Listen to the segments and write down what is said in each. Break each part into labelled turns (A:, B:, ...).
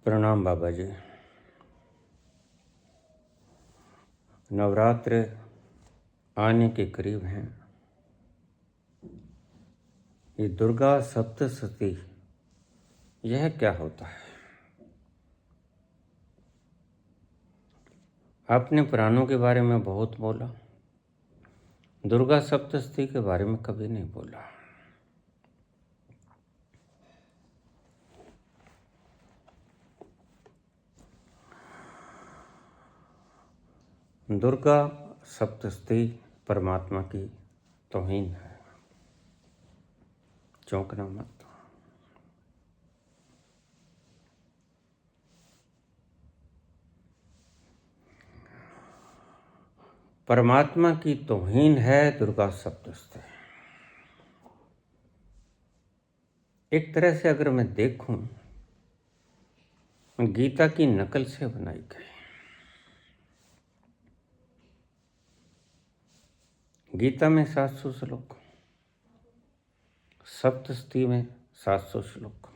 A: प्रणाम बाबा जी। नवरात्र आने के करीब हैं। ये दुर्गा सप्तशती, यह क्या होता है? आपने पुराणों के बारे में बहुत बोला, दुर्गा सप्तशती के बारे में कभी नहीं बोला। दुर्गा सप्तशती परमात्मा की तौहीन है, चौंकना मत। परमात्मा की तौहीन है दुर्गा सप्तशती। एक तरह से अगर मैं देखूं, गीता की नकल से बनाई गई। गीता में 700 श्लोक, सप्तशती में 700 श्लोक।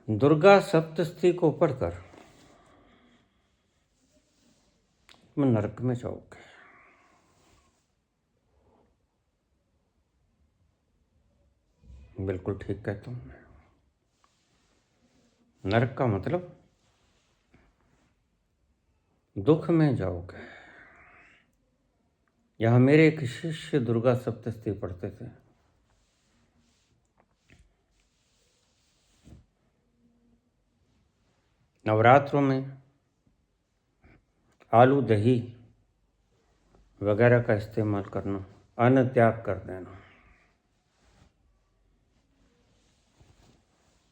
A: दुर्गा सप्तशती को पढ़कर तुम नरक में जाओगे। बिल्कुल ठीक कहता हूं मैं। नरक का मतलब दुख में जाओगे। यहां मेरे एक शिष्य दुर्गा सप्तशती पढ़ते थे। नवरात्रों में आलू दही वगैरह का इस्तेमाल करना, अन्न त्याग कर देना,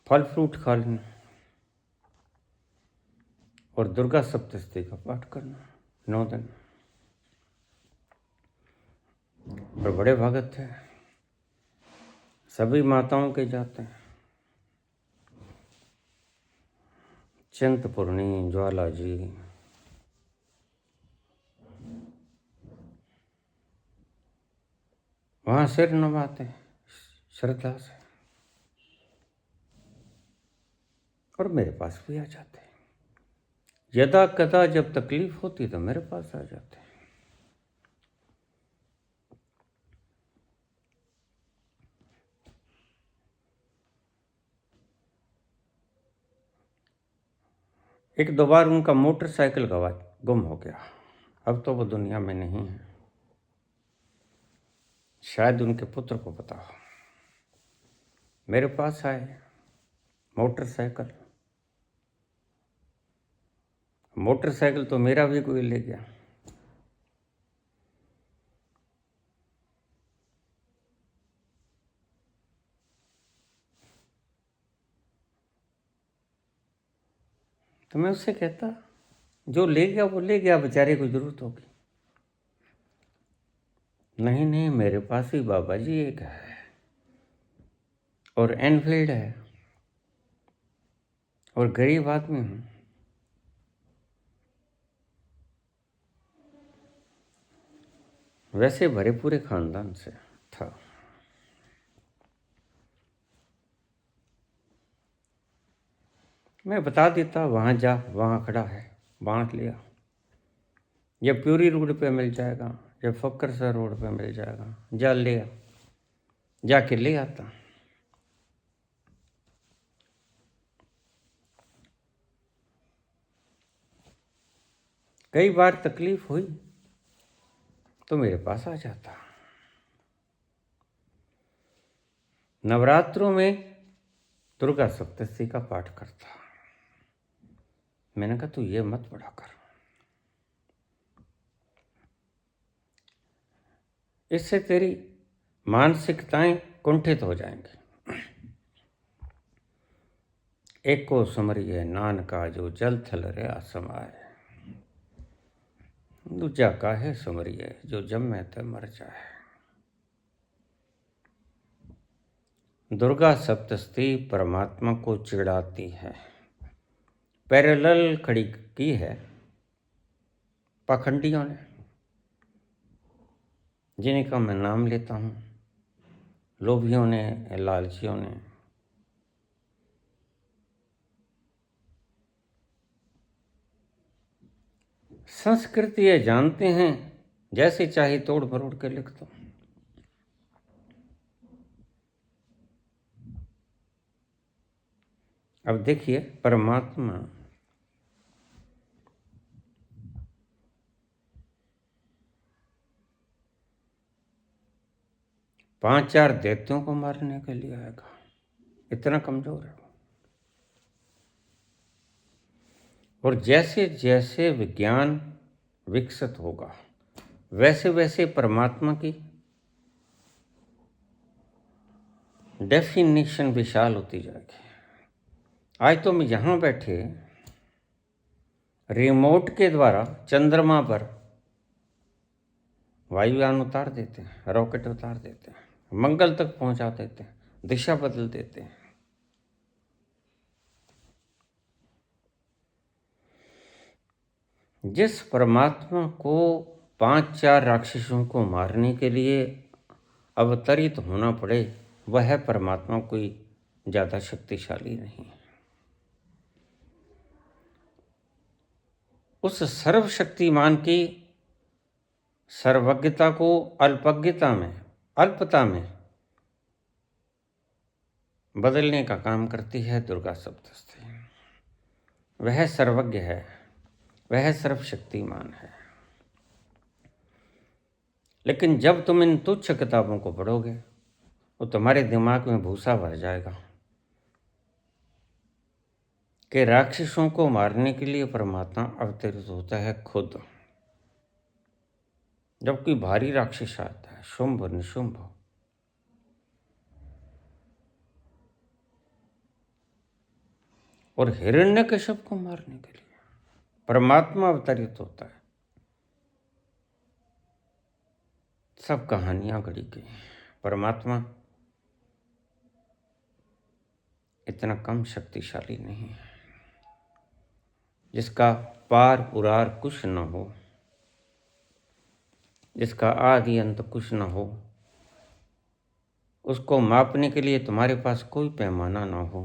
A: फल फ्रूट खा लेना और दुर्गा सप्तशती का पाठ करना 9 दिन। और बड़े भगत थे, सभी माताओं के जाते हैं। चिंतपूर्णी, ज्वाला जी, वहां सिर नवाते श्रद्धा से, और मेरे पास भी आ जाते। यदा कदा जब तकलीफ होती तो मेरे पास आ जाते। एक दो बार उनका मोटरसाइकिल गुम हो गया। अब तो वो दुनिया में नहीं है। शायद उनके पुत्र को पता हो। मेरे पास आए मोटरसाइकिल तो मेरा भी कोई ले गया। तो मैं उससे कहता, जो ले गया वो ले गया, बेचारे को जरूरत होगी। नहीं नहीं, मेरे पास ही बाबा जी एक है, और एनफील्ड है, और गरीब आदमी हूं। वैसे भरे पूरे खानदान से था। मैं बता देता, वहां जा, वहां खड़ा है, बांट लिया। ये प्यूरी रोड पे मिल जाएगा, ये फक्करसर रोड पे मिल जाएगा, जा ले आ, जाके ले आता। कई बार तकलीफ हुई तो मेरे पास आ जाता। नवरात्रों में दुर्गा सप्तशती का पाठ करता। मैंने कहा तू ये मत पढ़ा कर, इससे तेरी मानसिकताएं कुंठित हो जाएंगी। एक को समरिए नानका जो जल थल रहा समाए, दूजा काहे समरिए जो जम्मे ते मर जाए। दुर्गा सप्तशती परमात्मा को चिढ़ाती है। पैरेलल खड़ी की है पाखंडियों ने, जिन्हीं का मैं नाम लेता हूं, लोभियों ने, लालचियों ने। संस्कृत ये जानते हैं, जैसे चाहे तोड़ मरोड़ के लिख दो। अब देखिए, परमात्मा पांच चार दैत्यों को मारने के लिए आएगा, इतना कमजोर है। और जैसे जैसे विज्ञान विकसित होगा, वैसे वैसे परमात्मा की डेफिनेशन विशाल होती जाएगी। आज तो हम यहाँ बैठे रिमोट के द्वारा चंद्रमा पर वायुयान उतार देते हैं, रॉकेट उतार देते हैं, मंगल तक पहुंचा देते हैं, दिशा बदल देते हैं। जिस परमात्मा को पांच चार राक्षसों को मारने के लिए अवतरित होना पड़े, वह परमात्मा कोई ज़्यादा शक्तिशाली नहीं है। उस सर्वशक्तिमान की सर्वज्ञता को अल्पता में बदलने का काम करती है दुर्गा सप्तशती। वह सर्वज्ञ है, वह सर्वशक्तिमान है। लेकिन जब तुम इन तुच्छ किताबों को पढ़ोगे तो तुम्हारे दिमाग में भूसा भर जाएगा कि राक्षसों को मारने के लिए परमात्मा अवतरित होता है खुद। जब कोई भारी राक्षस आता है, शुंभ निशुंभ, और हिरण्यकश्यप को मारने के लिए परमात्मा अवतरित होता है, सब कहानियां गढ़ी गई। परमात्मा इतना कम शक्तिशाली नहीं है। जिसका पार उरार कुछ न हो, जिसका आदि अंत कुछ न हो, उसको मापने के लिए तुम्हारे पास कोई पैमाना न हो,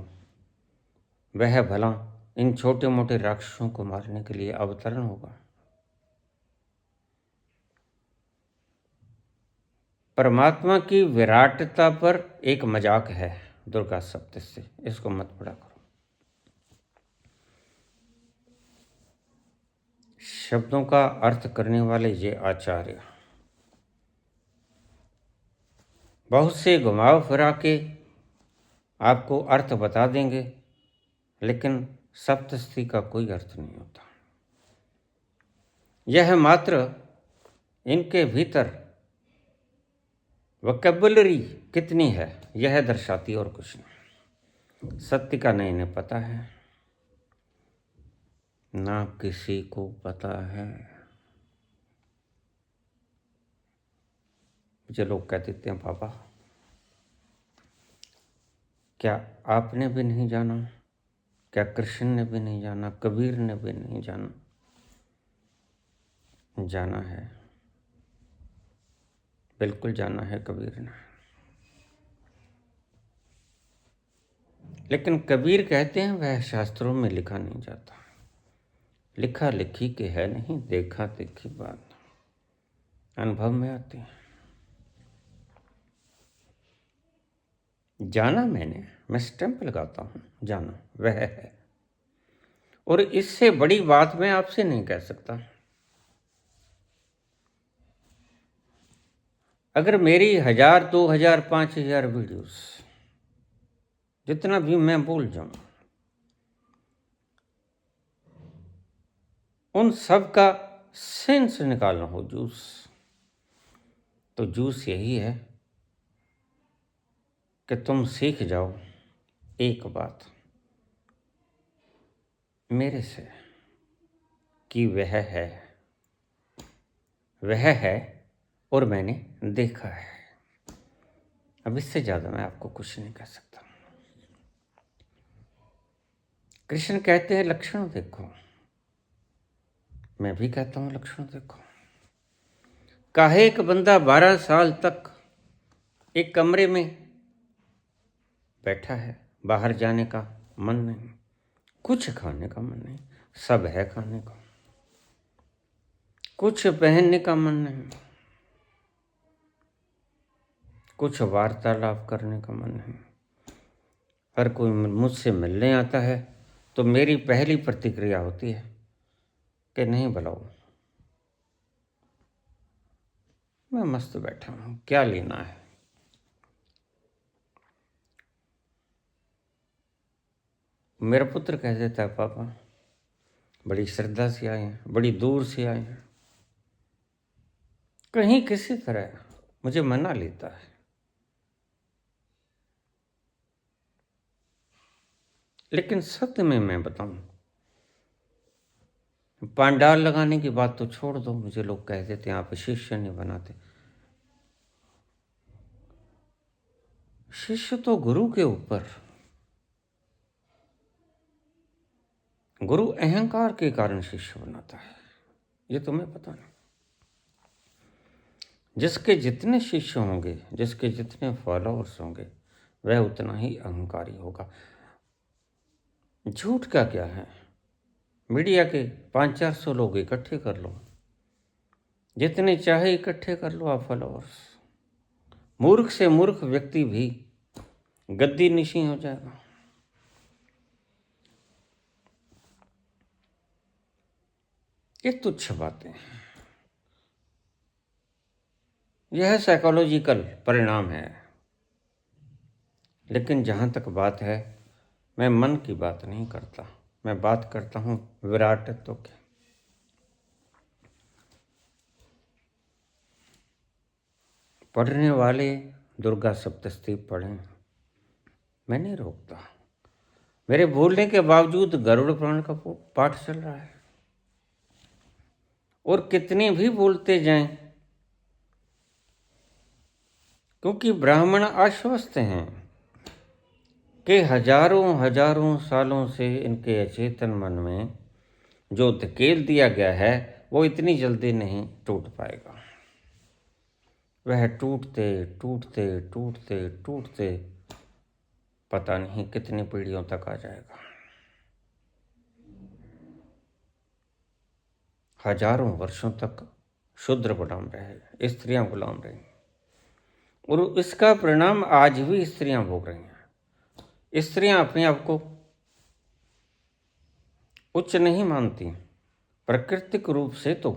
A: वह भला इन छोटे मोटे राक्षसों को मारने के लिए अवतरण होगा। परमात्मा की विराटता पर एक मजाक है दुर्गा सप्तशती, इसको मत पढ़ा करो। शब्दों का अर्थ करने वाले ये आचार्य बहुत से घुमाव फिरा के आपको अर्थ बता देंगे, लेकिन सप्तशती का कोई अर्थ नहीं होता। यह मात्र इनके भीतर वोकैबुलरी कितनी है यह दर्शाती, और कुछ नहीं। सत्य का नहीं इन्हें पता है, ना किसी को पता है। मुझे लोग कह देते हैं, बाबा क्या आपने भी नहीं जाना, क्या कृष्ण ने भी नहीं जाना, कबीर ने भी नहीं जाना? जाना है, बिल्कुल जाना है कबीर ने। लेकिन कबीर कहते हैं वह शास्त्रों में लिखा नहीं जाता। लिखा लिखी के है नहीं, देखा देखी बात अनुभव में आती है। जाना मैं स्टैंप लगाता हूँ, जाना वह है। और इससे बड़ी बात मैं आपसे नहीं कह सकता। अगर मेरी 1000, 2000, 5000 वीडियोस, जितना भी मैं बोल जाऊं, उन सब का सेंस निकालना हो जूस, तो जूस यही है कि तुम सीख जाओ एक बात मेरे से, कि वह है और मैंने देखा है। अब इससे ज़्यादा मैं आपको कुछ नहीं कह सकता। कृष्ण कहते हैं लक्षण देखो, मैं भी कहता हूँ लक्षण देखो। काहे एक बंदा 12 साल तक एक कमरे में बैठा है, बाहर जाने का मन नहीं, कुछ खाने का मन नहीं, सब है खाने का, कुछ पहनने का मन नहीं, कुछ वार्तालाप करने का मन नहीं। हर कोई मुझसे मिलने आता है तो मेरी पहली प्रतिक्रिया होती है कि नहीं बुलाओ, मैं मस्त बैठा हूँ, क्या लेना है। मेरा पुत्र कह देता है, पापा बड़ी श्रद्धा से आए हैं, बड़ी दूर से आए हैं, कहीं किसी तरह मुझे मना लेता है। लेकिन सत्य में मैं बताऊं, पांडाल लगाने की बात तो छोड़ दो, मुझे लोग कह देते हैं आप शिष्य नहीं बनाते। शिष्य तो गुरु के ऊपर, गुरु अहंकार के कारण शिष्य बनाता है, ये तुम्हें पता नहीं। जिसके जितने शिष्य होंगे, जिसके जितने फॉलोअर्स होंगे, वह उतना ही अहंकारी होगा। झूठ का क्या है, मीडिया के 500-400 लोग इकट्ठे कर लो, जितने चाहे इकट्ठे कर लो आप फॉलोअर्स, मूर्ख से मूर्ख व्यक्ति भी गद्दी निशी हो जाएगा। ये तुच्छ बातें हैं, यह साइकोलॉजिकल परिणाम है। लेकिन जहाँ तक बात है, मैं मन की बात नहीं करता, मैं बात करता हूँ विराटत्व की। पढ़ने वाले दुर्गा सप्तशती पढ़ें, मैं नहीं रोकता। मेरे बोलने के बावजूद गरुड़ पुराण का पाठ चल रहा है, और कितने भी बोलते जाएं, क्योंकि ब्राह्मण आश्वस्त हैं कि हजारों सालों से इनके अचेतन मन में जो धकेल दिया गया है वो इतनी जल्दी नहीं टूट पाएगा। वह टूटते टूटते टूटते टूटते पता नहीं कितनी पीढ़ियों तक आ जाएगा। हजारों वर्षों तक शूद्र गुलाम रहे, स्त्रियां गुलाम रही, और इसका परिणाम आज भी स्त्रियां भोग रही हैं। स्त्रियां अपने आप को उच्च नहीं मानती, प्राकृतिक रूप से तो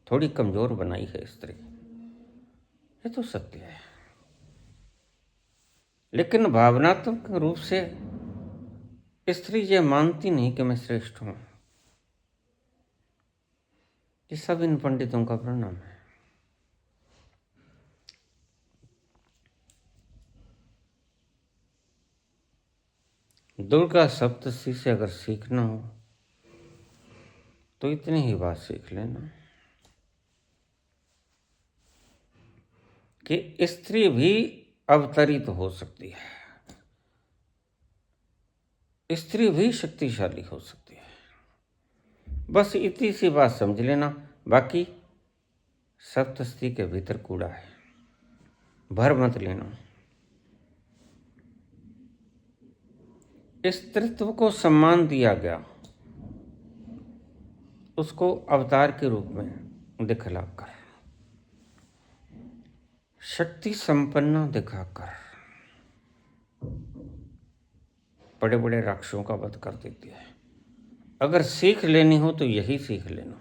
A: थोड़ी कमजोर बनाई है स्त्री, ये तो सत्य है। लेकिन भावनात्मक रूप से स्त्री ये मानती नहीं कि मैं श्रेष्ठ हूं। ये सब इन पंडितों का परिणाम है। दुर्गा सप्तशती से अगर सीखना हो तो इतनी ही बात सीख लेना कि स्त्री भी अवतरित हो सकती है, स्त्री भी शक्तिशाली हो सकती है। बस इतनी सी बात समझ लेना, बाकी सप्तशती के भीतर कूड़ा है, भर मत लेना। स्त्रीत्व को सम्मान दिया गया, उसको अवतार के रूप में दिखलाकर, शक्ति संपन्न दिखाकर बड़े बड़े राक्षसों का वध कर देती है। अगर सीख लेनी हो तो यही सीख लेना।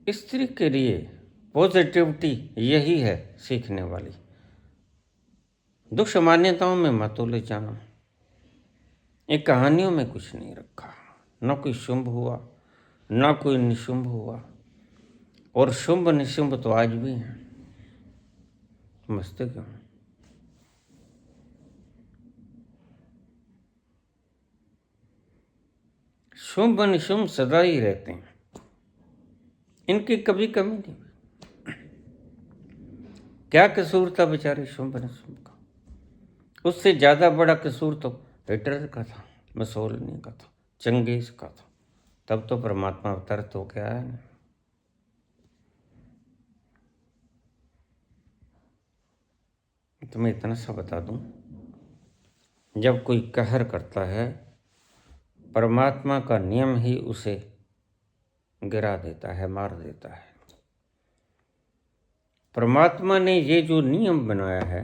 A: स्त्री के लिए पॉजिटिविटी यही है सीखने वाली। दुष्ट मान्यताओं में मत उलझ जाना। एक कहानियों में कुछ नहीं रखा, न कोई शुंभ हुआ न कोई निशुंभ हुआ, और शुंभ निशुंभ तो आज भी हैं। समझते क्यों? शुंभ निशुंभ सदा ही रहते हैं, इनकी कभी कमी नहीं। क्या कसूर था बेचारे शुंभ निशुंभ का? उससे ज्यादा बड़ा कसूर तो हिटलर का था, मुसोलिनी का था, चंगेज का था। तब तो परमात्मा अवतरित हो गया है ना। तुम्हें इतना सा बता दूं, जब कोई कहर करता है, परमात्मा का नियम ही उसे गिरा देता है, मार देता है। परमात्मा ने ये जो नियम बनाया है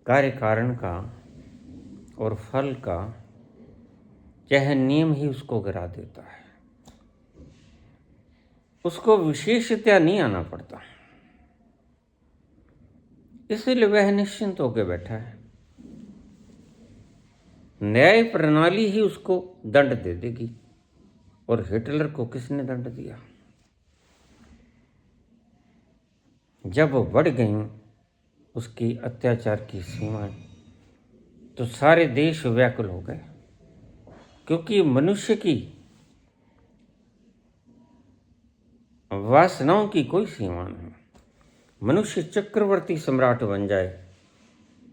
A: कार्य कारण का और फल का, यह नियम ही उसको गिरा देता है। उसको विशेषतया नहीं आना पड़ता, इसलिए वह निश्चिंत होकर बैठा है। न्याय प्रणाली ही उसको दंड दे देगी। और हिटलर को किसने दंड दिया? जब वो बढ़ गई उसकी अत्याचार की सीमाएं, तो सारे देश व्याकुल हो गए, क्योंकि मनुष्य की वासनाओं की कोई सीमा नहीं। मनुष्य चक्रवर्ती सम्राट बन जाए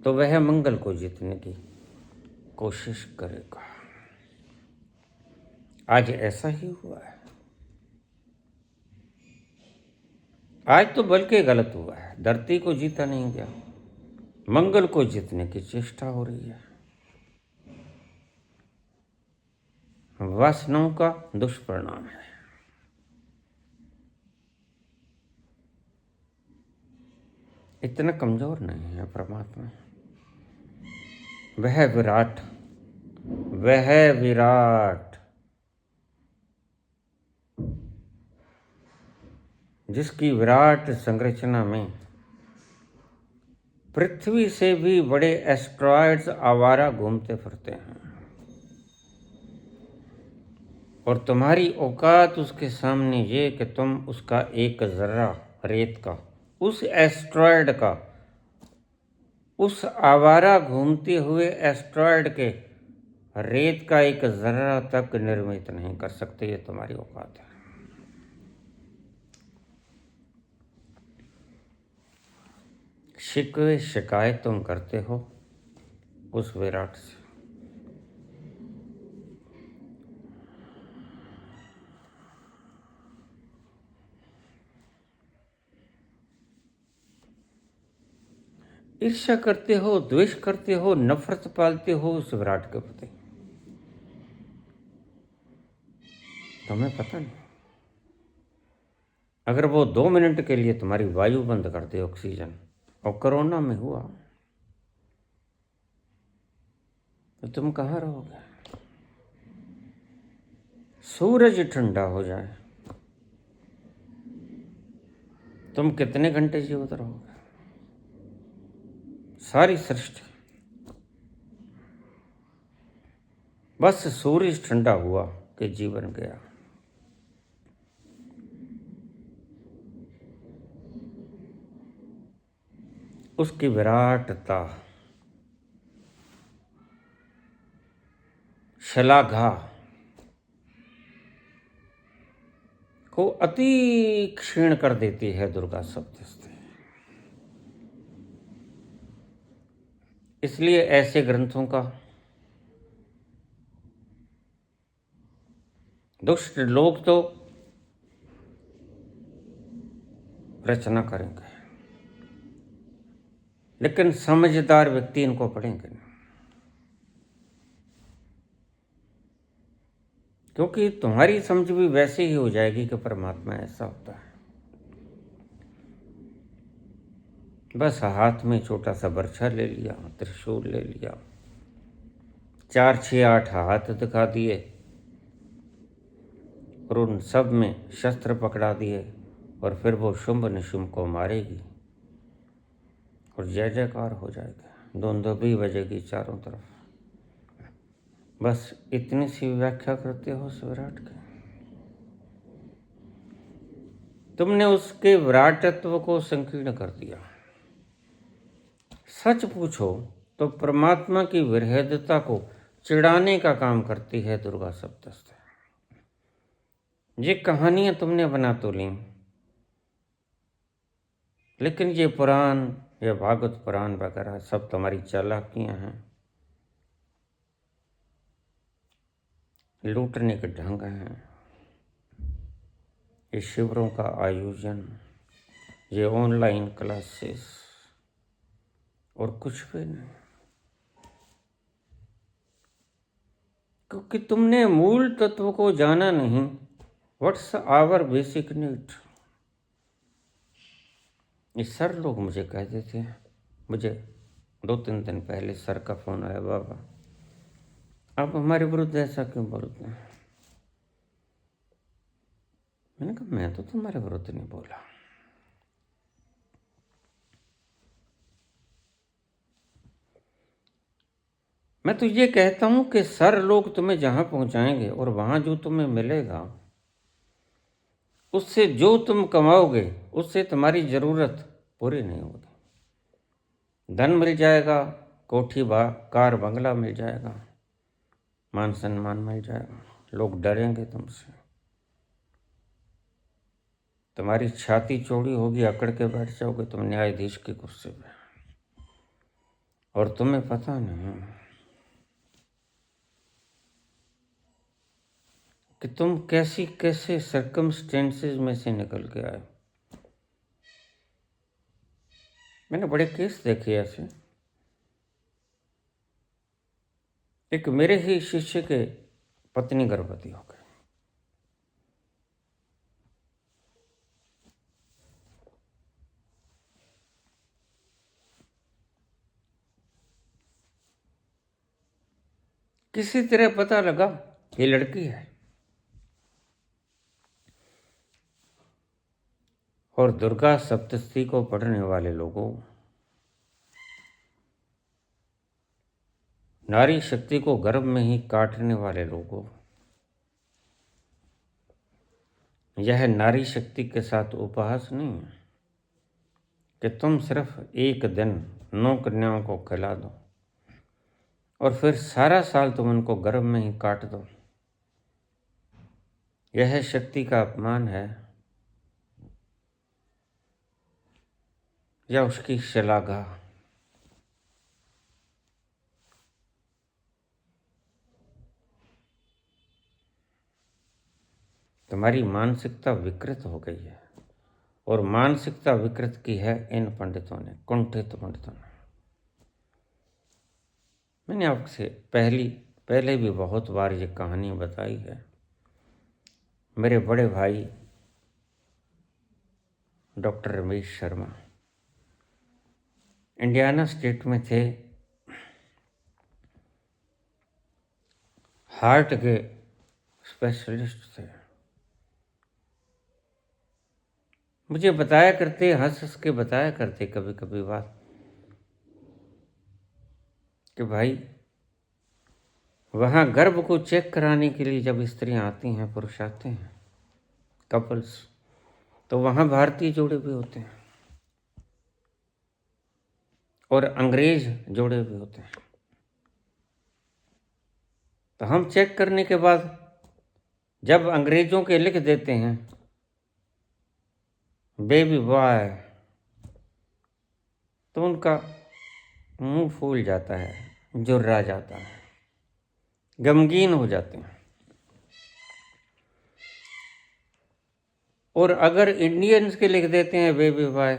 A: तो वह मंगल को जीतने की कोशिश करेगा। आज ऐसा ही हुआ है। आज तो बल्कि गलत हुआ है, धरती को जीता नहीं गया, मंगल को जीतने की चेष्टा हो रही है। वासनाओं का दुष्परिणाम है। इतना कमजोर नहीं है परमात्मा। वह विराट, वह विराट जिसकी विराट संरचना में पृथ्वी से भी बड़े एस्ट्रॉयड्स आवारा घूमते फिरते हैं, और तुम्हारी औकात उसके सामने ये कि तुम उसका एक जर्रा रेत का, उस एस्ट्रॉयड का, उस आवारा घूमते हुए एस्ट्रॉयड के रेत का एक जर्रा तक निर्मित नहीं कर सकते। ये तुम्हारी औकात है। शिकवे शिकायत तुम करते हो उस विराट से। ईर्ष्या करते हो, द्वेष करते हो, नफरत पालते हो उस विराट के प्रति। तुम्हें पता नहीं, अगर वो 2 मिनट के लिए तुम्हारी वायु बंद कर दे, ऑक्सीजन, और कोरोना में हुआ, तो तुम कहाँ रहोगे? सूरज ठंडा हो जाए, तुम कितने घंटे जीवित रहोगे? सारी सृष्टि, बस सूरज ठंडा हुआ कि जीवन गया। उसकी विराटता, शलाघा को अति क्षीण कर देती है दुर्गा सप्तशती। इसलिए ऐसे ग्रंथों का दुष्ट लोग तो रचना करेंगे, लेकिन समझदार व्यक्ति इनको पढ़ेंगे नहीं, क्योंकि तुम्हारी समझ भी वैसे ही हो जाएगी कि परमात्मा ऐसा होता है। बस हाथ में छोटा सा बर्छा ले लिया, त्रिशूल ले लिया, 4, 6, 8 हाथ दिखा दिए, और उन सब में शस्त्र पकड़ा दिए, और फिर वो शुंभ निशुंभ को मारेगी और जय जयकार हो जाएगा, धुंधुभी बजेगी चारों तरफ। बस इतनी सी व्याख्या करते हो उस विराट की। तुमने उसके विराटत्व को संकीर्ण कर दिया। सच पूछो तो परमात्मा की विरहदता को चिढ़ाने का काम करती है दुर्गा सप्तशती। ये कहानियां तुमने बना तो ली, लेकिन ये पुराण, ये भागवत पुराण वगैरह सब तुम्हारी चालाकियां हैं, लूटने के ढंग हैं। ये शिविरों का आयोजन, ये ऑनलाइन क्लासेस, और कुछ भी नहीं, क्योंकि तुमने मूल तत्व को जाना नहीं। What's our basic need. ये सर लोग मुझे कहते थे, मुझे 2-3 दिन पहले सर का फोन आया, बाबा आप हमारे विरुद्ध ऐसा क्यों बोलते हैं। मैंने कहा मैं तो तुम्हारे विरुद्ध नहीं बोला। मैं तो ये कहता हूं कि सर लोग तुम्हें जहां पहुंचाएंगे और वहां जो तुम्हें मिलेगा, उससे जो तुम कमाओगे उससे तुम्हारी जरूरत पूरी नहीं होगी। धन मिल जाएगा, कोठी कार बंगला मिल जाएगा, मान सम्मान मिल जाएगा, लोग डरेंगे तुमसे, तुम्हारी छाती चौड़ी होगी, अकड़ के बैठ जाओगे तुम न्यायाधीश के गुस्से में, और तुम्हें पता नहीं कि तुम कैसे सर्कमस्टेंसेस में से निकल के आए। मैंने बड़े केस देखे ऐसे। एक मेरे ही शिष्य के पत्नी गर्भवती हो गई। किसी तरह पता लगा ये लड़की है, और दुर्गा सप्तशती को पढ़ने वाले लोगों, नारी शक्ति को गर्भ में ही काटने वाले लोगों, यह नारी शक्ति के साथ उपहास नहीं है कि तुम सिर्फ एक दिन 9 कन्याओं को खिला दो और फिर सारा साल तुम उनको गर्भ में ही काट दो। यह शक्ति का अपमान है या उसकी श्लाघा। तुम्हारी मानसिकता विकृत हो गई है, और मानसिकता विकृत की है इन पंडितों ने, कुंठित पंडितों ने। मैंने आपसे पहले भी बहुत बार ये कहानी बताई है। मेरे बड़े भाई doctor Ramesh Sharma Indiana state में थे, हार्ट के स्पेशलिस्ट थे। मुझे बताया करते, हंस हंस के बताया करते कभी कभी बात, कि भाई वहाँ गर्भ को चेक कराने के लिए जब स्त्रियाँ आती हैं, पुरुष आते हैं, कपल्स, तो वहाँ भारतीय जोड़े भी होते हैं और अंग्रेज जोड़े भी होते हैं। तो हम चेक करने के बाद जब अंग्रेजों के लिख देते हैं बेबी बॉय, तो उनका मुंह फूल जाता है, जुर्रा जाता है, गमगीन हो जाते हैं। और अगर इंडियंस के लिख देते हैं बेबी बॉय,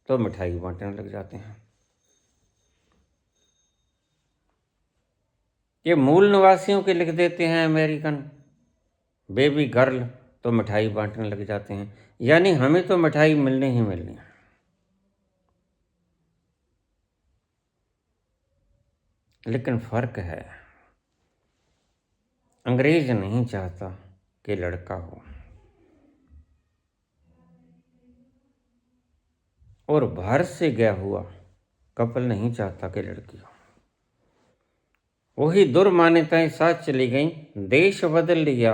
A: तो मिठाई बांटने लग जाते हैं। ये मूल निवासियों के लिख देते हैं अमेरिकन बेबी गर्ल, तो मिठाई बांटने लग जाते हैं। यानी हमें तो मिठाई मिलनी ही मिलनी है। लेकिन फर्क है, अंग्रेज नहीं चाहता कि लड़का हो, और भारत से गया हुआ कपल नहीं चाहता कि लड़की हो। वही दुर्मान्यताएं साथ चली गई, देश बदल लिया,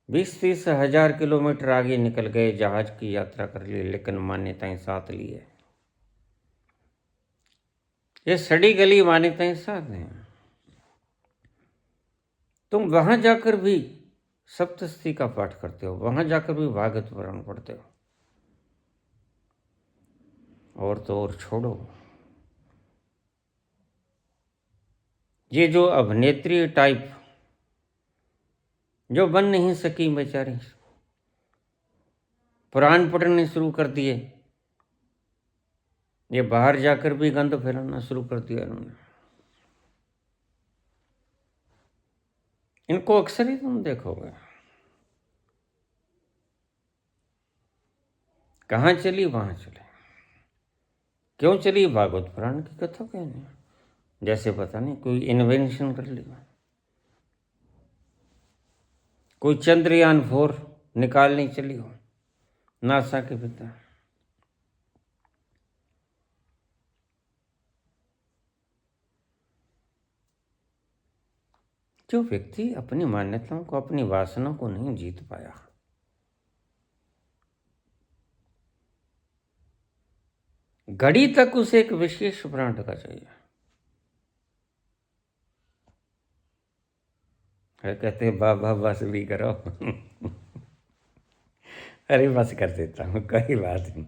A: 20-30 हजार किलोमीटर आगे निकल गए, जहाज की यात्रा कर ली, लेकिन मान्यताएं साथ लिए। ये सड़ी गली मान्यताएं साथ हैं। तुम वहां जाकर भी सप्तशती का पाठ करते हो, वहां जाकर भी भागवत पुराण पढ़ते हो, और तो और छोड़ो, ये जो अभिनेत्री टाइप जो बन नहीं सकी बेचारी, पुराण पढ़ने शुरू कर दिए, ये बाहर जाकर भी गंद फैलाना शुरू कर दिया इन्होंने। इनको अक्सर ही तुम देखोगे, कहाँ चली वहां चले। क्यों चली? भागवत पुराण की कथा कहने, जैसे पता नहीं कोई इन्वेंशन कर लिया, कोई चंद्रयान-4 निकालने चली हो नासा के पिता। जो व्यक्ति अपनी मान्यताओं को, अपनी वासना को नहीं जीत पाया, घड़ी तक उसे एक विशेष ब्रांड का चाहिए। कहते बाबा बस भी करो अरे बस कर देता हूँ, कोई बात नहीं।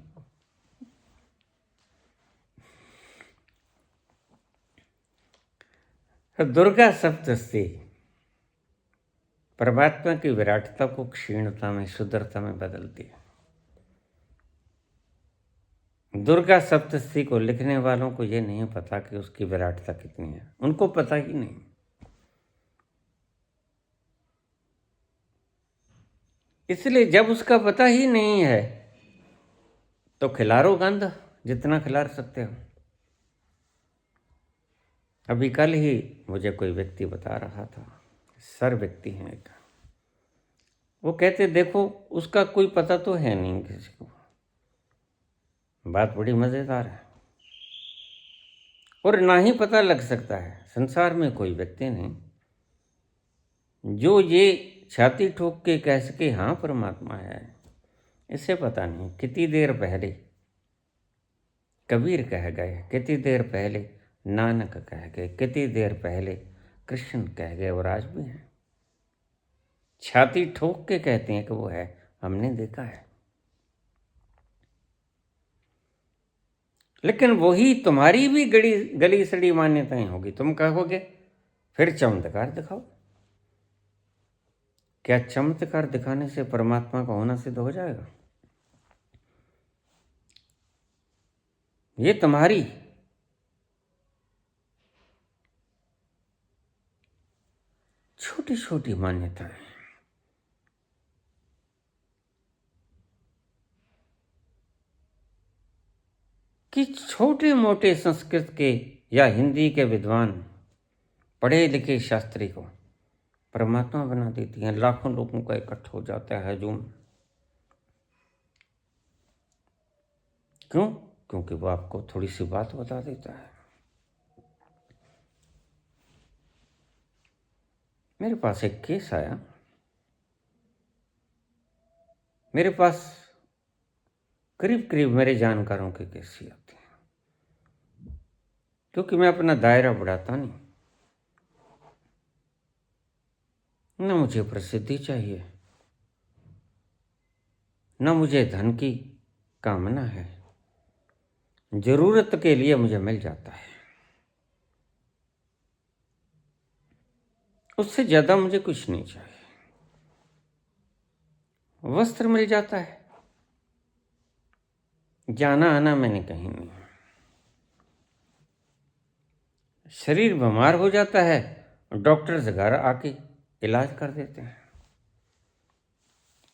A: दुर्गा सप्तशती परमात्मा की विराटता को क्षीणता में, शुद्धता में बदलती है। दुर्गा सप्तशती को लिखने वालों को ये नहीं पता कि उसकी विराटता कितनी है, उनको पता ही नहीं। इसलिए जब उसका पता ही नहीं है तो खिलारो गंध जितना खिला सकते हो। अभी कल ही मुझे कोई व्यक्ति बता रहा था, सर व्यक्ति हैं एक, वो कहते देखो उसका कोई पता तो है नहीं किसी को। बात बड़ी मज़ेदार है। और ना ही पता लग सकता है, संसार में कोई व्यक्ति नहीं जो ये छाती ठोक के कह सके हाँ परमात्मा है। इसे पता नहीं कितनी देर पहले कबीर कह गए, कितनी देर पहले नानक कह गए, कितनी देर पहले कृष्ण कह गए, और आज भी हैं। छाती ठोक के कहते हैं कि वो है, हमने देखा है। लेकिन वही तुम्हारी भी गली सड़ी मान्यताएं होगी। तुम कहोगे फिर चमत्कार दिखाओ। क्या चमत्कार दिखाने से परमात्मा का होना सिद्ध हो जाएगा? ये तुम्हारी छोटी छोटी मान्यताएं, कि छोटे मोटे संस्कृत के या हिंदी के विद्वान, पढ़े लिखे शास्त्री को परमात्मा बना देती हैं। लाखों लोगों का इकट्ठ हो जाता है हजूम। क्यों? क्योंकि वो आपको थोड़ी सी बात बता देता है। मेरे पास एक केस आया, मेरे पास करीब करीब मेरे जानकारों के केस ही आते हैं, क्योंकि मैं अपना दायरा बढ़ाता नहीं। न मुझे प्रसिद्धि चाहिए, न मुझे धन की कामना है। जरूरत के लिए मुझे मिल जाता है, उससे ज्यादा मुझे कुछ नहीं चाहिए। वस्त्र मिल जाता है, जाना आना मैंने कहीं नहीं। शरीर बीमार हो जाता है, डॉक्टर से घर आके इलाज कर देते हैं।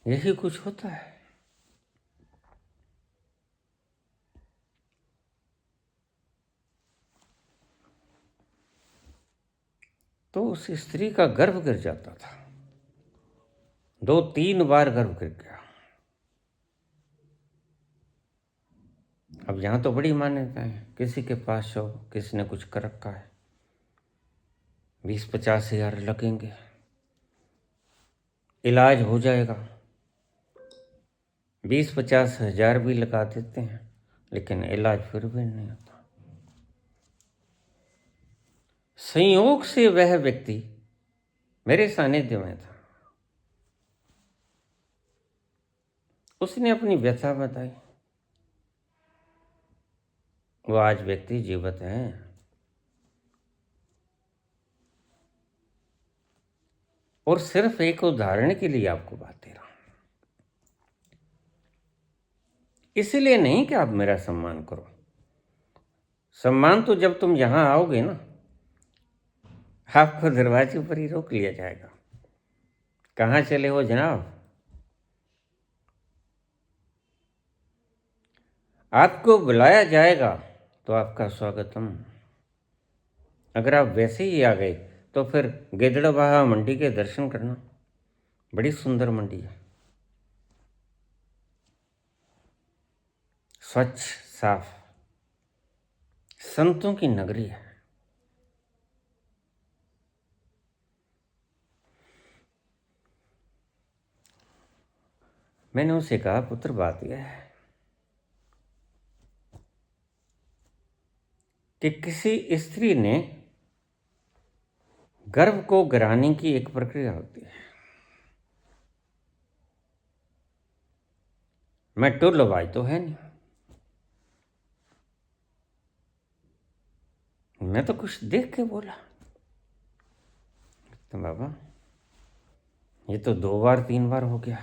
A: यही कुछ होता है। तो उस स्त्री का गर्भ गिर जाता था, 2-3 बार गर्भ गिर गया। अब यहाँ तो बड़ी मान्यता है, किसी के पास जाओ, किसी ने कुछ कर रखा है, 20-50 हज़ार लगेंगे, इलाज हो जाएगा। 20-50 हज़ार भी लगा देते हैं, लेकिन इलाज फिर भी नहीं होता। संयोग से वह व्यक्ति मेरे सानिध्य में था, उसने अपनी व्यथा बताई। वो आज व्यक्ति जीवित है। और सिर्फ एक उदाहरण के लिए आपको बात दे रहा हूं, इसलिए नहीं कि आप मेरा सम्मान करो, सम्मान तो जब तुम यहाँ आओगे ना, आपको दरवाजे पर ही रोक लिया जाएगा। कहाँ चले हो जनाब? आपको बुलाया जाएगा तो आपका स्वागतम। अगर आप वैसे ही आ गए तो फिर गिदड़बाहा मंडी के दर्शन करना, बड़ी सुंदर मंडी है, स्वच्छ साफ, संतों की नगरी है। मैंने उसे कहा, पुत्र बात यह है कि किसी स्त्री ने गर्भ को गिराने की एक प्रक्रिया होती है। मैं टुल्लबाई तो है नहीं, मैं तो कुछ देख के बोला। तो बाबा ये तो 2 बार 3 बार हो गया।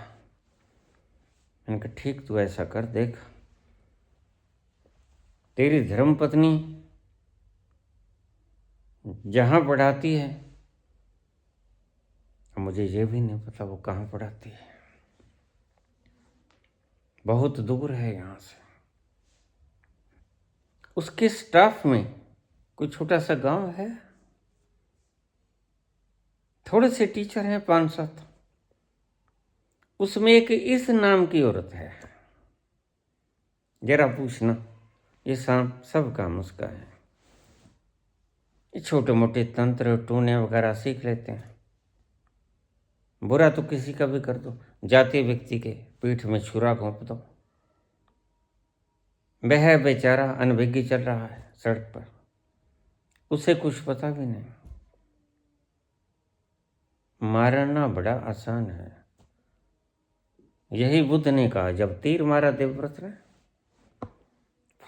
A: मैंने कहा ठीक, तू ऐसा कर, देख तेरी धर्मपत्नी जहाँ पढ़ाती है, मुझे ये भी नहीं पता वो कहाँ पढ़ाती है, बहुत दूर है यहाँ से। उसके स्टाफ में कोई छोटा सा गांव है, थोड़े से टीचर हैं 5-7, उसमें एक इस नाम की औरत है। जरा पूछना, ये सब काम उसका है। ये छोटे मोटे तंत्र टूने वगैरह सीख लेते हैं। बुरा तो किसी का भी कर दो, जाते व्यक्ति के पीठ में छुरा घोंप दो। वह बेचारा अनभिज्ञ चल रहा है सड़क पर, उसे कुछ पता भी नहीं। मारना बड़ा आसान है, यही बुद्ध ने कहा। जब तीर मारा देवव्रत ने,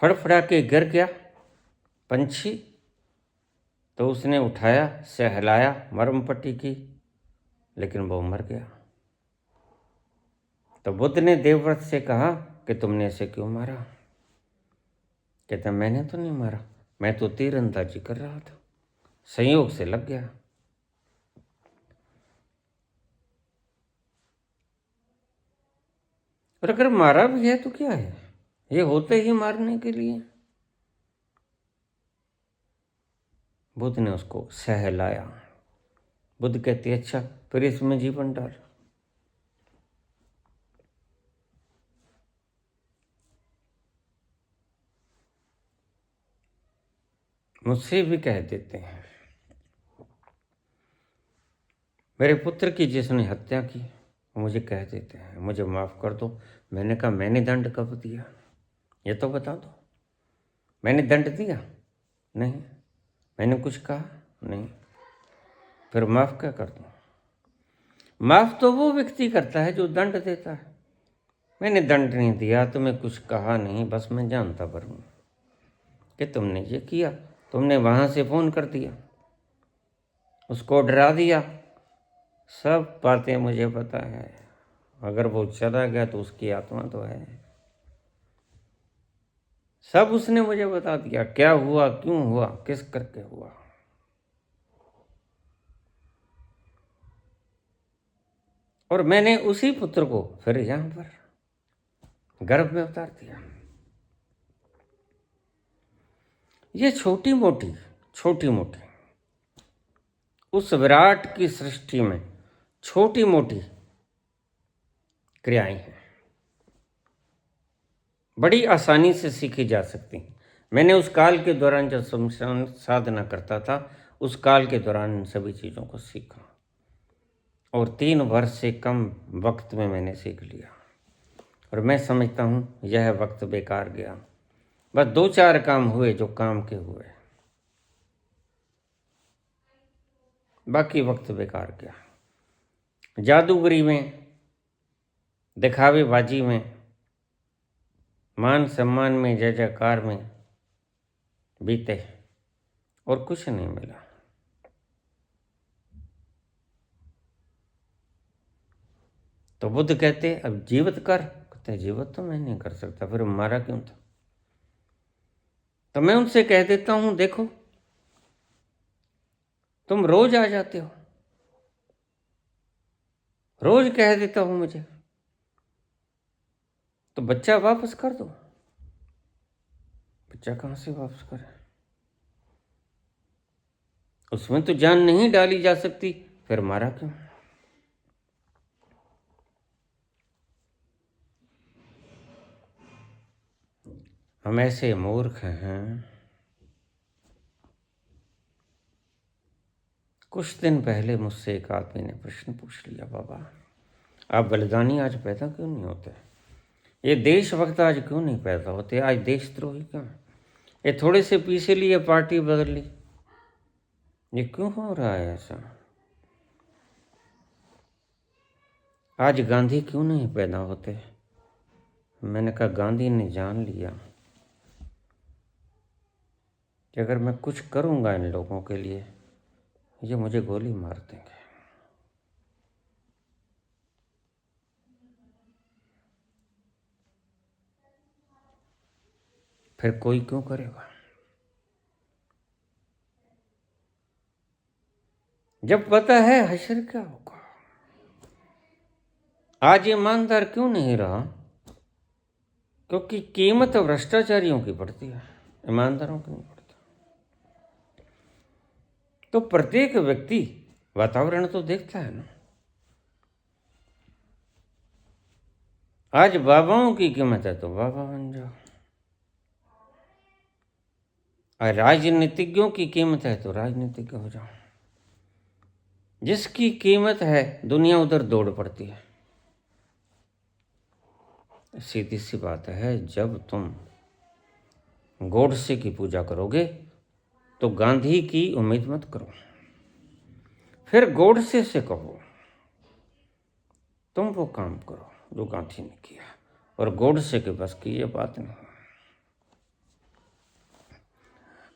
A: फड़फड़ा के गिर गया पंछी, तो उसने उठाया, सहलाया, मरम पट्टी की, लेकिन वो मर गया। तो बुद्ध ने देवव्रत से कहा कि तुमने इसे क्यों मारा? कहता मैंने तो नहीं मारा, मैं तो तीरंदाजी कर रहा था, संयोग से लग गया। और अगर मारा भी है तो क्या है, ये होते ही मारने के लिए। बुद्ध ने उसको सहलाया। बुद्ध कहते अच्छा फिर इसमें जीवन डाल। मुझसे भी कह देते हैं, मेरे पुत्र की जिसने हत्या की, मुझे कह देते हैं मुझे माफ़ कर दो। मैंने कहा मैंने दंड कब दिया, ये तो बता दो। मैंने दंड दिया नहीं, मैंने कुछ कहा नहीं, फिर माफ़ क्या कर दूँ? माफ़ तो वो व्यक्ति करता है जो दंड देता है। मैंने दंड नहीं दिया, तुम्हें कुछ कहा नहीं, बस मैं जानता पर हूँ कि तुमने ये किया। तुमने वहाँ से फ़ोन कर दिया, उसको डरा दिया, सब बातें मुझे पता है। अगर वो चला गया तो उसकी आत्मा तो है, सब उसने मुझे बता दिया, क्या हुआ, क्यों हुआ, किस करके हुआ। और मैंने उसी पुत्र को फिर यहाँ पर गर्भ में उतार दिया। ये छोटी मोटी उस विराट की सृष्टि में छोटी मोटी क्रियाएं हैं, बड़ी आसानी से सीखी जा सकती हैं। मैंने उस काल के दौरान जब साधना करता था, उस काल के दौरान इन सभी चीज़ों को सीखा, और 3 वर्ष से कम वक्त में मैंने सीख लिया। और मैं समझता हूँ यह वक्त बेकार गया। बस 2-4 काम हुए जो काम के हुए, बाकी वक्त बेकार गया। जादूगरी में, दिखावेबाजी में, मान सम्मान में, जय जयकार में बीते और कुछ नहीं मिला। तो बुद्ध कहते अब जीवित कर, कहते जीवित तो मैं नहीं कर सकता, फिर मारा क्यों था? तो मैं उनसे कह देता हूं, देखो तुम रोज आ जाते हो, रोज कह देता हूं मुझे, तो बच्चा वापस कर दो। बच्चा कहां से वापस करे? उसमें तो जान नहीं डाली जा सकती, फिर मारा क्यों? हम ऐसे मूर्ख हैं। कुछ दिन पहले मुझसे एक आदमी ने प्रश्न पूछ लिया, बाबा आप बलिदानी आज पैदा क्यों नहीं होते? ये देशभक्त आज क्यों नहीं पैदा होते? आज देशद्रोही क्यों? ये थोड़े से पीछे लिए पार्टी बदल ली, ये क्यों हो रहा है ऐसा? आज गांधी क्यों नहीं पैदा होते? मैंने कहा गांधी ने जान लिया कि अगर मैं कुछ करूंगा इन लोगों के लिए, ये मुझे गोली मार देंगे। फिर कोई क्यों करेगा? जब पता है हश्र क्या होगा। आज ईमानदार क्यों नहीं रहा? क्योंकि कीमत भ्रष्टाचारियों की पड़ती है, ईमानदारों की नहीं पड़ती। तो प्रत्येक व्यक्ति वातावरण तो देखता है ना। आज बाबाओं की कीमत है तो बाबा बन जाओ, और राजनीतिज्ञों की कीमत है तो राजनीतिज्ञ हो जाओ। जिसकी कीमत है दुनिया उधर दौड़ पड़ती है। सीधी सी बात है, जब तुम गॉडसे की पूजा करोगे तो गांधी की उम्मीद मत करो। फिर गॉडसे से कहो तुम वो काम करो जो गांधी ने किया, और गॉडसे के बस की ये बात नहीं।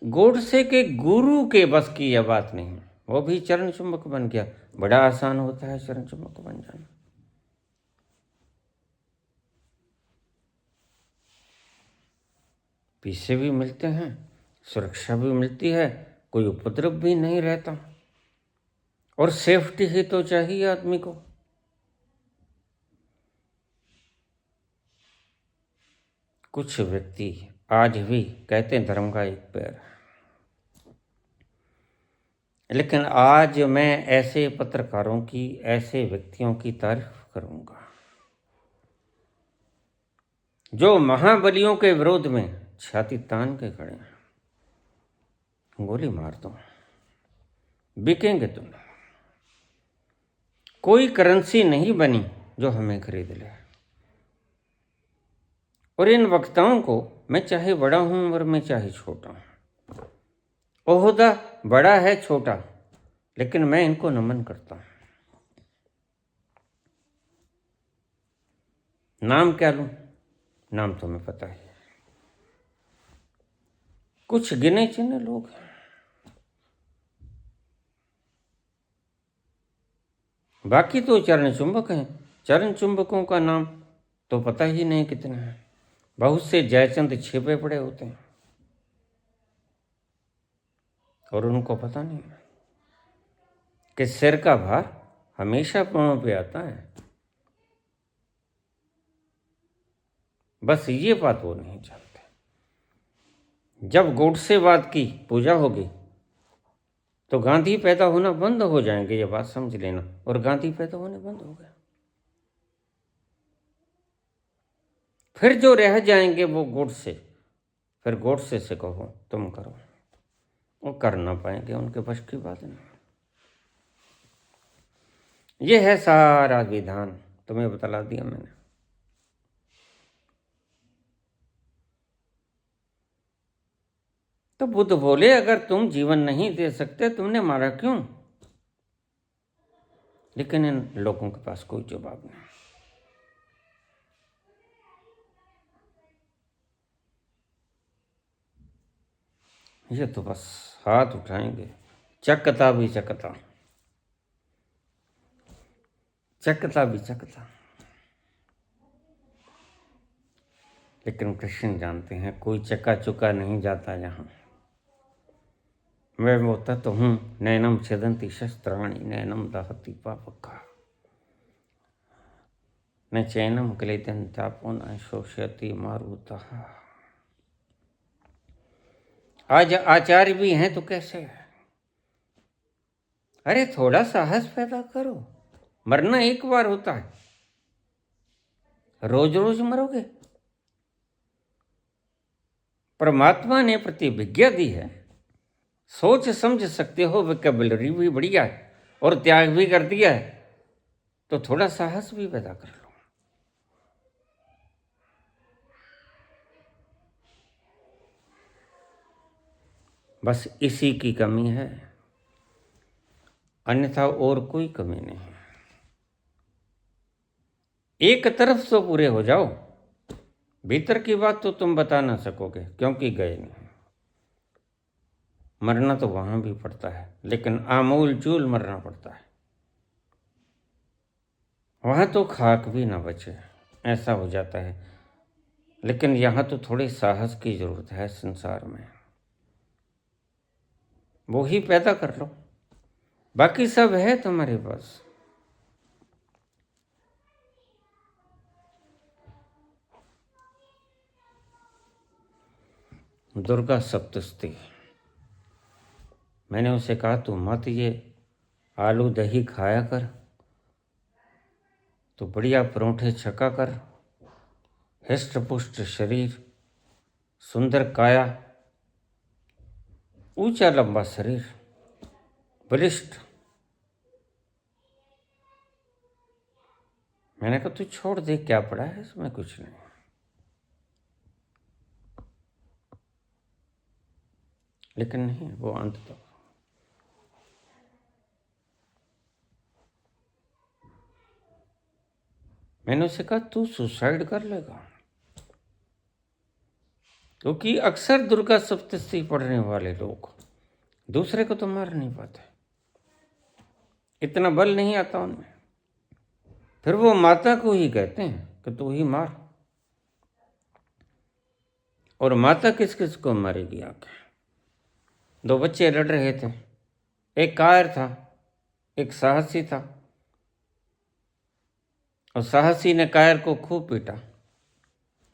A: गॉडसे के गुरु के बस की यह बात नहीं। वो भी चरण चुंबक बन गया। बड़ा आसान होता है चरण चुंबक बन जाना। पैसे भी मिलते हैं, सुरक्षा भी मिलती है, कोई उपद्रव भी नहीं रहता, और सेफ्टी ही तो चाहिए आदमी को। कुछ व्यक्ति आज भी कहते हैं धर्म का एक पैर है, लेकिन आज मैं ऐसे पत्रकारों की, ऐसे व्यक्तियों की तारीफ करूंगा जो महाबलियों के विरोध में छाती तान के खड़े हैं। गोली मार दो, बिकेंगे तुम। कोई करेंसी नहीं बनी जो हमें खरीद ले। और इन वक्ताओं को, मैं चाहे बड़ा हूं और मैं चाहे छोटा हूं, ओहदा बड़ा है छोटा, लेकिन मैं इनको नमन करता हूं। नाम क्या लूं? नाम तुम्हें पता है। कुछ गिने चुने लोग हैं, बाकी तो चरण चुंबक हैं। चरण चुंबकों का नाम तो पता ही नहीं कितना है। बहुत से जयचंद छिपे पड़े होते हैं और उनको पता नहीं कि सिर का भार हमेशा पांव पे आता है। बस ये बात वो नहीं जानते। जब गॉडसेवाद की पूजा होगी तो गांधी पैदा होना बंद हो जाएंगे, ये बात समझ लेना। और गांधी पैदा होने बंद हो गए, फिर जो रह जाएंगे वो गॉडसे। फिर गॉडसे से कहो तुम करो, वो कर ना पाएंगे, उनके बस की बात नहीं। ये है सारा विधान, तुम्हें बतला दिया मैंने। तो बुद्ध बोले अगर तुम जीवन नहीं दे सकते तुमने मारा क्यों? लेकिन इन लोगों के पास कोई जवाब नहीं। ये तो बस हाथ उठाएंगे, चकता भी चकता, चकता भी चकता। लेकिन कृष्ण जानते हैं कोई चक्का चुका नहीं जाता यहाँ। मैं वो तत्व हूँ, नैनम छेदन्ति शस्त्राणि नैनम दहति पावका न चैनम क्लेदन्तापो न शोषयति मारुतः। आज आचार्य भी हैं तो कैसे है? अरे थोड़ा साहस पैदा करो, मरना एक बार होता है, रोज रोज मरोगे? परमात्मा ने प्रतिविज्ञा दी है, सोच समझ सकते हो, वोकैबुलरी भी बढ़िया है और त्याग भी कर दिया है, तो थोड़ा साहस भी पैदा कर लो। बस इसी की कमी है, अन्यथा और कोई कमी नहीं है। एक तरफ से पूरे हो जाओ, भीतर की बात तो तुम बता ना सकोगे क्योंकि गए नहीं। मरना तो वहां भी पड़ता है, लेकिन आमूल चूल मरना पड़ता है, वहां तो खाक भी ना बचे, ऐसा हो जाता है। लेकिन यहां तो थोड़े साहस की जरूरत है संसार में, वो ही पैदा कर लो, बाकी सब है तुम्हारे पास। दुर्गा सप्तशती, मैंने उसे कहा तू मत ये आलू दही खाया कर, तो बढ़िया परोंठे छका कर, हृष्ट पुष्ट शरीर, सुंदर काया, ऊंचा लंबा शरीर, बलिष्ठ। मैंने कहा तू छोड़ दे, क्या पड़ा है इसमें, कुछ नहीं। लेकिन नहीं, वो अंत तक मैंने उसे कहा तू सुसाइड कर लेगा, क्योंकि अक्सर दुर्गा सप्तशती पढ़ने वाले लोग दूसरे को तो मार नहीं पाते, इतना बल नहीं आता उनमें। फिर वो माता को ही कहते हैं कि तू ही मार, और माता किस किस को मारेगी आके? दो बच्चे लड़ रहे थे, एक कायर था, एक साहसी था, और साहसी ने कायर को खूब पीटा,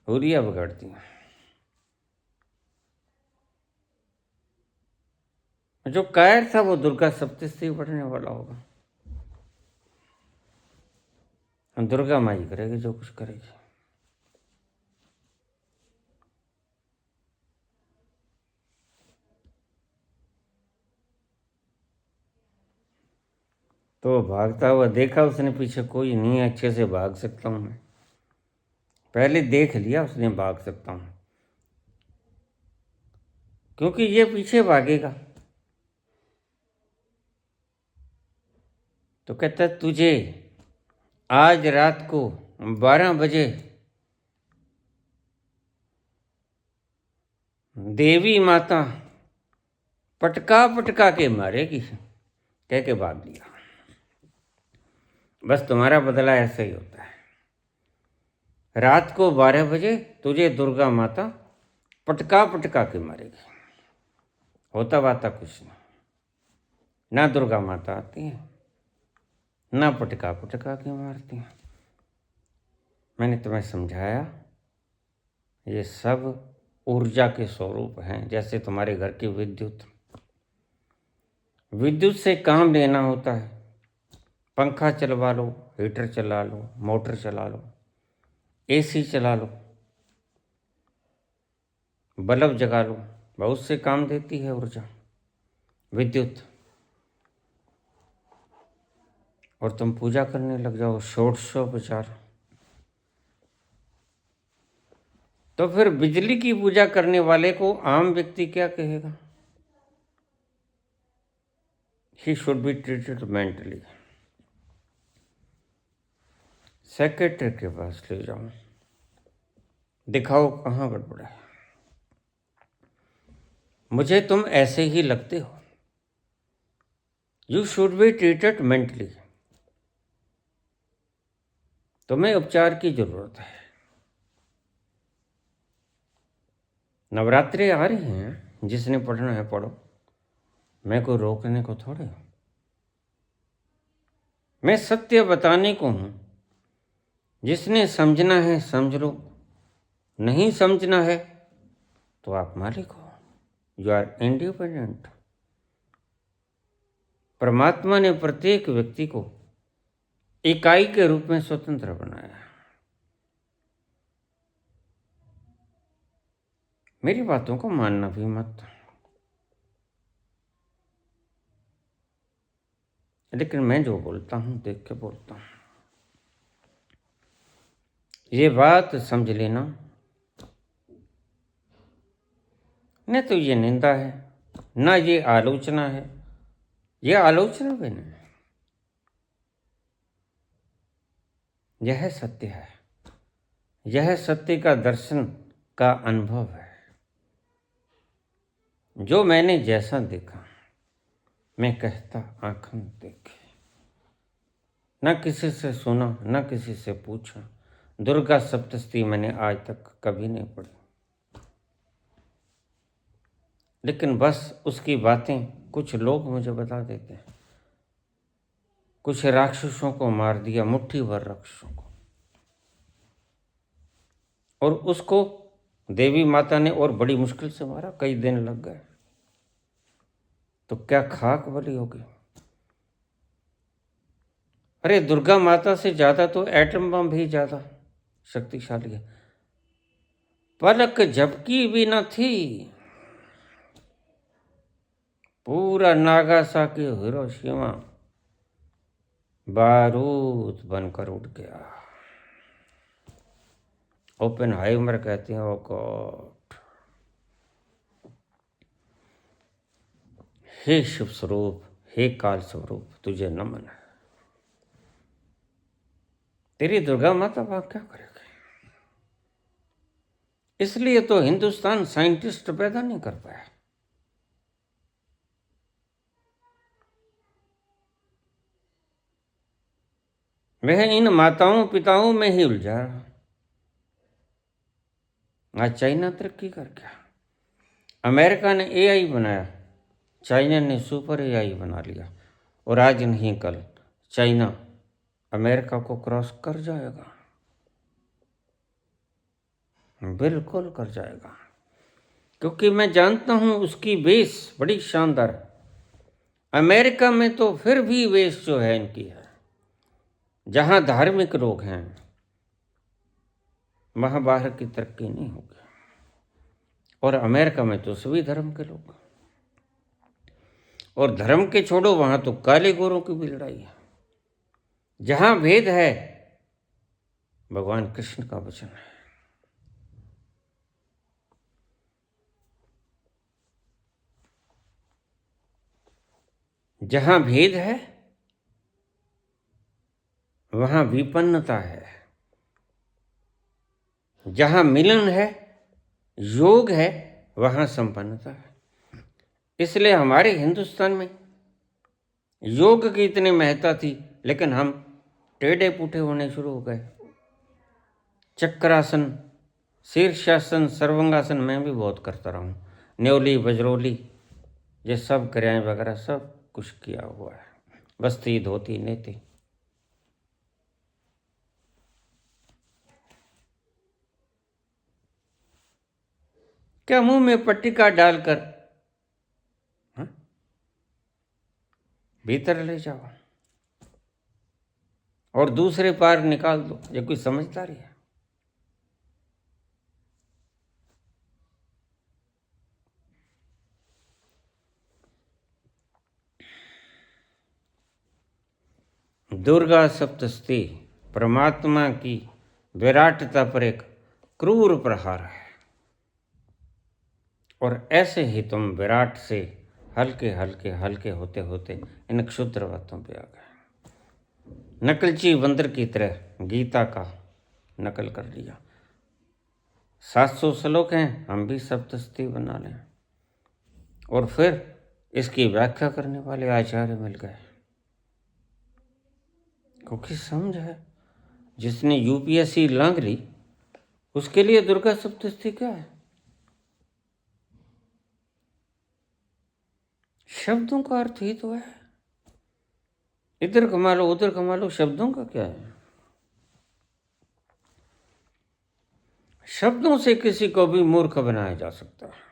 A: हुरिया बिगाड़ दिया। जो कायर था वो दुर्गा सप्तशती पढ़ने वाला होगा, दुर्गा माई करेगी जो कुछ करेगी। तो भागता हुआ देखा उसने, पीछे कोई नहीं है, अच्छे से भाग सकता हूं मैं। पहले देख लिया उसने भाग सकता हूं, क्योंकि ये पीछे भागेगा। तो कहता तुझे आज रात को 12 बजे देवी माता पटका पटका के मारेगी, कह के भाग लिया। बस तुम्हारा बदला ऐसा ही होता है, रात को 12 बजे तुझे दुर्गा माता पटका पटका के मारेगी, होता बाता कुछ नहीं। ना दुर्गा माता आती है, ना पटका पटका के मारती हैं। मैंने तुम्हें समझाया, ये सब ऊर्जा के स्वरूप हैं, जैसे तुम्हारे घर की विद्युत। विद्युत से काम लेना होता है, पंखा चलवा लो, हीटर चला लो, मोटर चला लो, एसी चला लो, बल्ब जगा लो, बहुत से काम देती है ऊर्जा विद्युत। और तुम पूजा करने लग जाओ षोडशोपचार, तो फिर बिजली की पूजा करने वाले को आम व्यक्ति क्या कहेगा? He should be treated mentally. Secretary के पास ले जाओ, दिखाओ कहाँ गड़बड़ है। मुझे तुम ऐसे ही लगते हो, you should be treated mentally. तुम्हें उपचार की जरूरत है। नवरात्रि आ रही हैं, जिसने पढ़ना है पढ़ो, मैं कोई रोकने को थोड़े हूँ। मैं सत्य बताने को हूँ। जिसने समझना है समझ लो, नहीं समझना है तो आप मालिक हो। You are independent. परमात्मा ने प्रत्येक व्यक्ति को इकाई के रूप में स्वतंत्र बनाया। मेरी बातों को मानना भी मत, लेकिन मैं जो बोलता हूं देख के बोलता हूं। ये बात समझ लेना, न तो ये निंदा है, ना ये आलोचना है। यह आलोचना भी नहीं, यह सत्य है। यह सत्य का दर्शन का अनुभव है। जो मैंने जैसा देखा मैं कहता आंखों देखे, न किसी से सुना न किसी से पूछा। दुर्गा सप्तशती मैंने आज तक कभी नहीं पढ़ी, लेकिन बस उसकी बातें कुछ लोग मुझे बता देते हैं। कुछ राक्षसों को मार दिया, मुट्ठी भर राक्षसों को, और उसको देवी माता ने और बड़ी मुश्किल से मारा, कई दिन लग गए। तो क्या खाक बली होगी? अरे दुर्गा माता से ज्यादा तो एटम बम भी ज्यादा शक्तिशाली है। पलक झपकी भी न थी, पूरा नागासाकी हिरोशिमा बारूद बनकर उठ गया। ओपेनहाइमर कहते हैं, ओ गॉड, हे शिव स्वरूप, हे काल स्वरूप, तुझे नमन है। तेरी दुर्गा माता वहां क्या करेगी? इसलिए तो हिंदुस्तान साइंटिस्ट पैदा नहीं कर पाया। वह इन माताओं पिताओं में ही उलझा रहा। आज चाइना तरक्की कर गया। अमेरिका ने एआई बनाया, चाइना ने सुपर एआई बना लिया, और आज नहीं कल चाइना अमेरिका को क्रॉस कर जाएगा। बिल्कुल कर जाएगा, क्योंकि मैं जानता हूं उसकी बेस बड़ी शानदार है। अमेरिका में तो फिर भी बेस जो है इनकी है, जहां धार्मिक लोग हैं वहां बाहर की तरक्की नहीं होगी। और अमेरिका में तो सभी धर्म के लोग, और धर्म के छोड़ो, वहां तो काले गोरों की भी लड़ाई है। जहां भेद है, भगवान कृष्ण का वचन है, जहां भेद है वहां विपन्नता है। जहां मिलन है, योग है, वहां संपन्नता है। इसलिए हमारे हिंदुस्तान में योग की इतनी महत्ता थी, लेकिन हम टेढ़े पुठे होने शुरू हो गए। चक्रासन, शीर्षासन, सर्वंगासन मैं भी बहुत करता रहा हूँ। न्योली, बजरोली, ये सब क्रियाएं वगैरह सब कुछ किया हुआ है। बस्ती, धोती, नेती। क्या मुंह में पट्टिका डालकर भीतर ले जाओ और दूसरे पार निकाल दो? ये कोई समझदारी है? दुर्गा सप्तशती परमात्मा की विराटता पर एक क्रूर प्रहार है, और ऐसे ही तुम विराट से हल्के हल्के हल्के होते होते इन क्षुद्र बातों पे आ गए। नकलची बंदर की तरह गीता का नकल कर लिया। 700 श्लोक हैं, हम भी सप्तशती बना लें, और फिर इसकी व्याख्या करने वाले आचार्य मिल गए। क्योंकि समझ है, जिसने यूपीएससी लांग ली उसके लिए दुर्गा सप्तशती क्या है? शब्दों का अर्थ ही तो है। इधर कमा लो उधर कमा लो, शब्दों का क्या है? शब्दों से किसी को भी मूर्ख बनाया जा सकता है।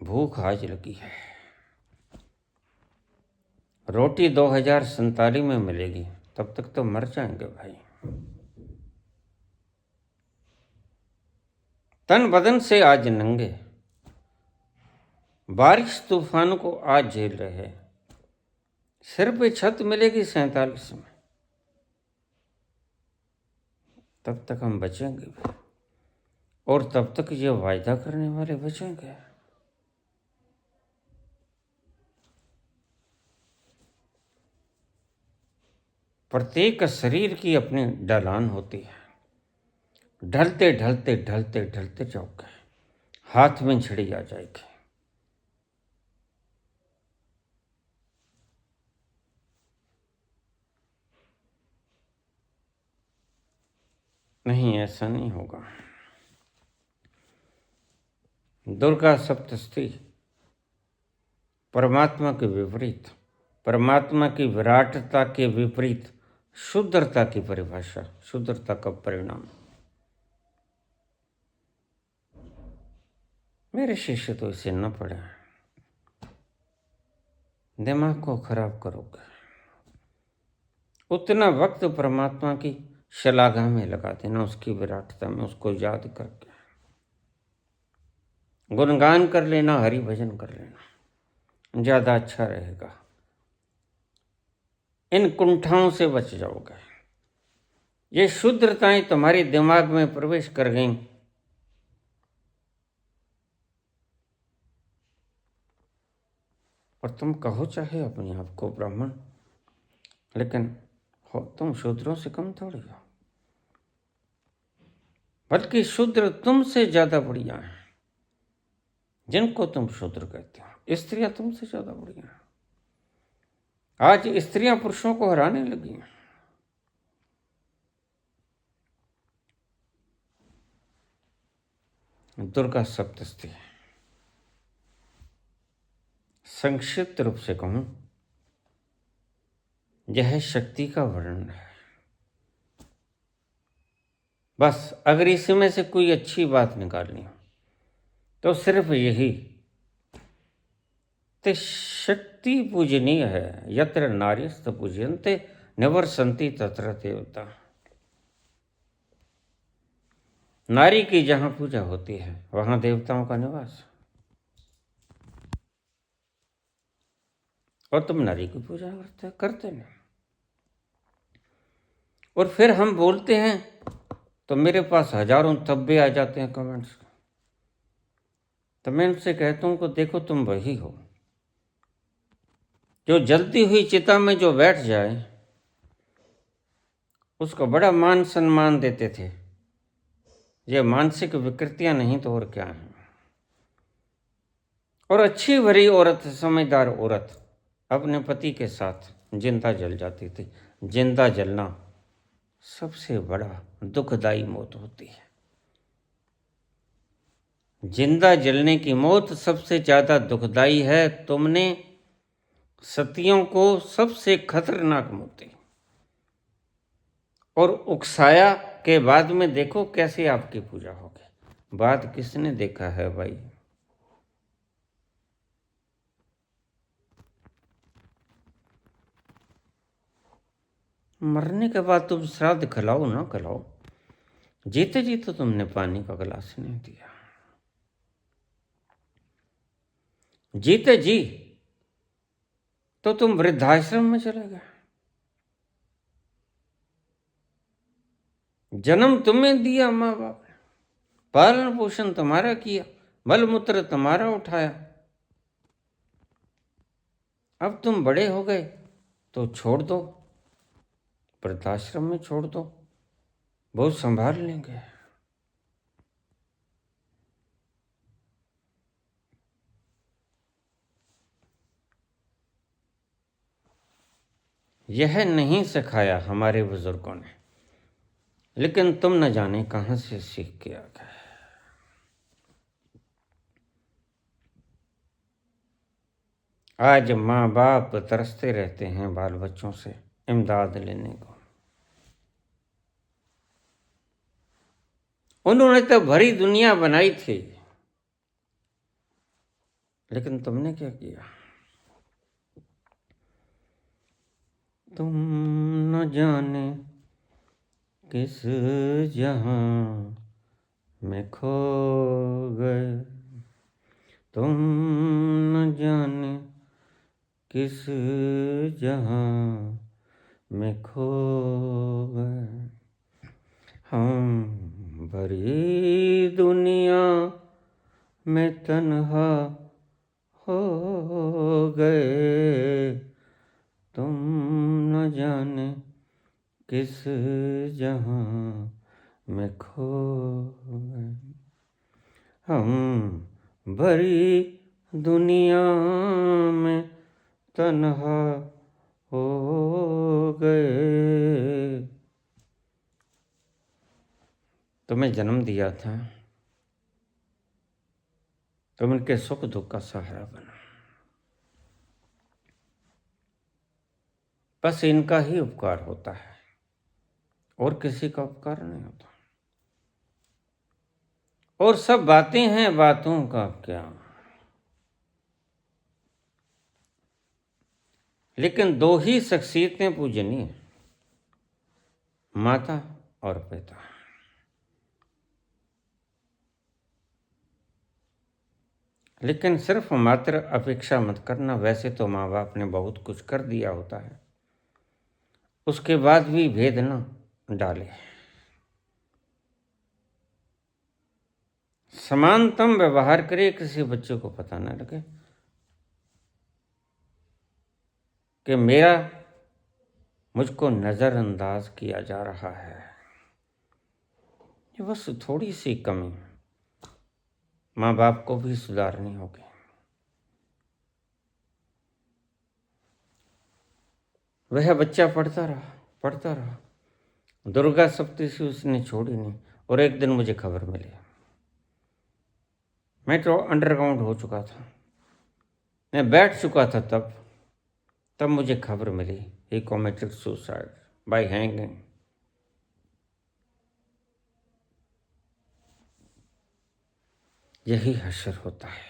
A: भूख आज लगी है, रोटी 2047 में मिलेगी, तब तक तो मर जाएंगे भाई। तन बदन से आज नंगे, बारिश तूफान को आज झेल रहे, सिर पे छत मिलेगी 47 में, तब तक हम बचेंगे भी, और तब तक ये वायदा करने वाले बचेंगे। प्रत्येक शरीर की अपनी ढलान होती है, ढलते ढलते ढलते ढलते जाओगे, हाथ में छड़ी आ जाएगी। नहीं, ऐसा नहीं होगा। दुर्गा सप्तशती परमात्मा के विपरीत, परमात्मा की विराटता के विपरीत शुद्धता की परिभाषा, शुद्धता का परिणाम। मेरे शिष्य तो इसे न पढ़े, दिमाग को खराब करोगे। उतना वक्त परमात्मा की शलाघा में लगा देना, उसकी विराटता में, उसको याद करके गुणगान कर लेना, हरि भजन कर लेना, ज्यादा अच्छा रहेगा। इन कुंठाओं से बच जाओगे। ये शुद्धताएं तुम्हारे दिमाग में प्रवेश कर गईं, और तुम कहो चाहे अपने आप को ब्राह्मण, लेकिन हो तुम शूद्रों से कम थोड़ी हो, बल्कि शूद्र तुमसे ज्यादा बढ़िया है। जिनको तुम शूद्र कहते हो, स्त्रियां तुमसे ज्यादा बढ़िया हैं। आज स्त्रियां पुरुषों को हराने लगी हैं। दुर्गा सप्तशती, संक्षिप्त रूप से कहूं, यह शक्ति का वर्णन है। बस अगर इसमें से कोई अच्छी बात निकालनी हो तो सिर्फ यही, ते शक्ति पूजनीय है, यत्र नार्यस्त पूजयन्ते निवर्सन्ति तत्र देवता। नारी की जहां पूजा होती है वहां देवताओं का निवास, और तुम नारी की पूजा करते नहीं। और फिर हम बोलते हैं तो मेरे पास हजारों तब्बे आ जाते हैं कमेंट्स। तो मैं उनसे कहता हूं कि देखो, तुम वही हो जो जलती हुई चिता में जो बैठ जाए उसको बड़ा मान सम्मान देते थे। ये मानसिक विकृतियां नहीं तो और क्या है। और अच्छी भरी औरत, समझदार औरत अपने पति के साथ जिंदा जल जाती थी। जिंदा जलना सबसे बड़ा दुखदाई मौत होती है। जिंदा जलने की मौत सबसे ज्यादा दुखदाई है। तुमने सतियों को सबसे खतरनाक मौत दी, और उकसाया के बाद में देखो कैसे आपकी पूजा होगी। बाद किसने देखा है भाई? मरने के बाद तुम श्राद्ध खिलाओ ना खिलाओ, जीते जी तो तुमने पानी का गिलास नहीं दिया। जीते जी तो तुम वृद्धाश्रम में चले गए। जन्म तुम्हें दिया माँ बाप ने, पालन पोषण तुम्हारा किया, मल मूत्र तुम्हारा उठाया। अब तुम बड़े हो गए तो छोड़ दो, वृद्धाश्रम में छोड़ दो, बहुत संभाल लेंगे। यह नहीं सिखाया हमारे बुजुर्गों ने लेकिन तुम न जाने कहाँ से सीख के आ गए। आज माँ बाप तरसते रहते हैं बाल बच्चों से इमदाद लेने को। उन्होंने तो भरी दुनिया बनाई थी, लेकिन तुमने क्या किया? तुम न जाने किस जहां में खो गए, तुम न जाने किस जहां में खो गए। हम भरी दुनिया में तन्हा हो गए, तुम न जाने किस जहां में खो गए। हम भरी दुनिया में तन्हा हो गए। तुम्हें जन्म दिया था, तुम इनके सुख दुख का सहारा बना। बस इनका ही उपकार होता है और किसी का उपकार नहीं होता। और सब बातें हैं, बातों का क्या। लेकिन दो ही शख्सियतें पूजनीय, माता और पिता। लेकिन सिर्फ मात्र अपेक्षा मत करना। वैसे तो माँ बाप ने बहुत कुछ कर दिया होता है, उसके बाद भी भेद न डाले। समानतम व्यवहार करे, किसी बच्चे को पता न लगे कि मुझको नज़रअंदाज किया जा रहा है। ये बस थोड़ी सी कमी माँ बाप को भी सुधारनी होगी। वह बच्चा पढ़ता रहा। दुर्गा सप्तशती उसने छोड़ी नहीं। और एक दिन मुझे खबर मिली, मैं तो अंडरग्राउंड हो चुका था, मैं बैठ चुका था। तब मुझे खबर मिली, ही कमिटेड सुसाइड बाय हैंगिंग। यही हश्र होता है।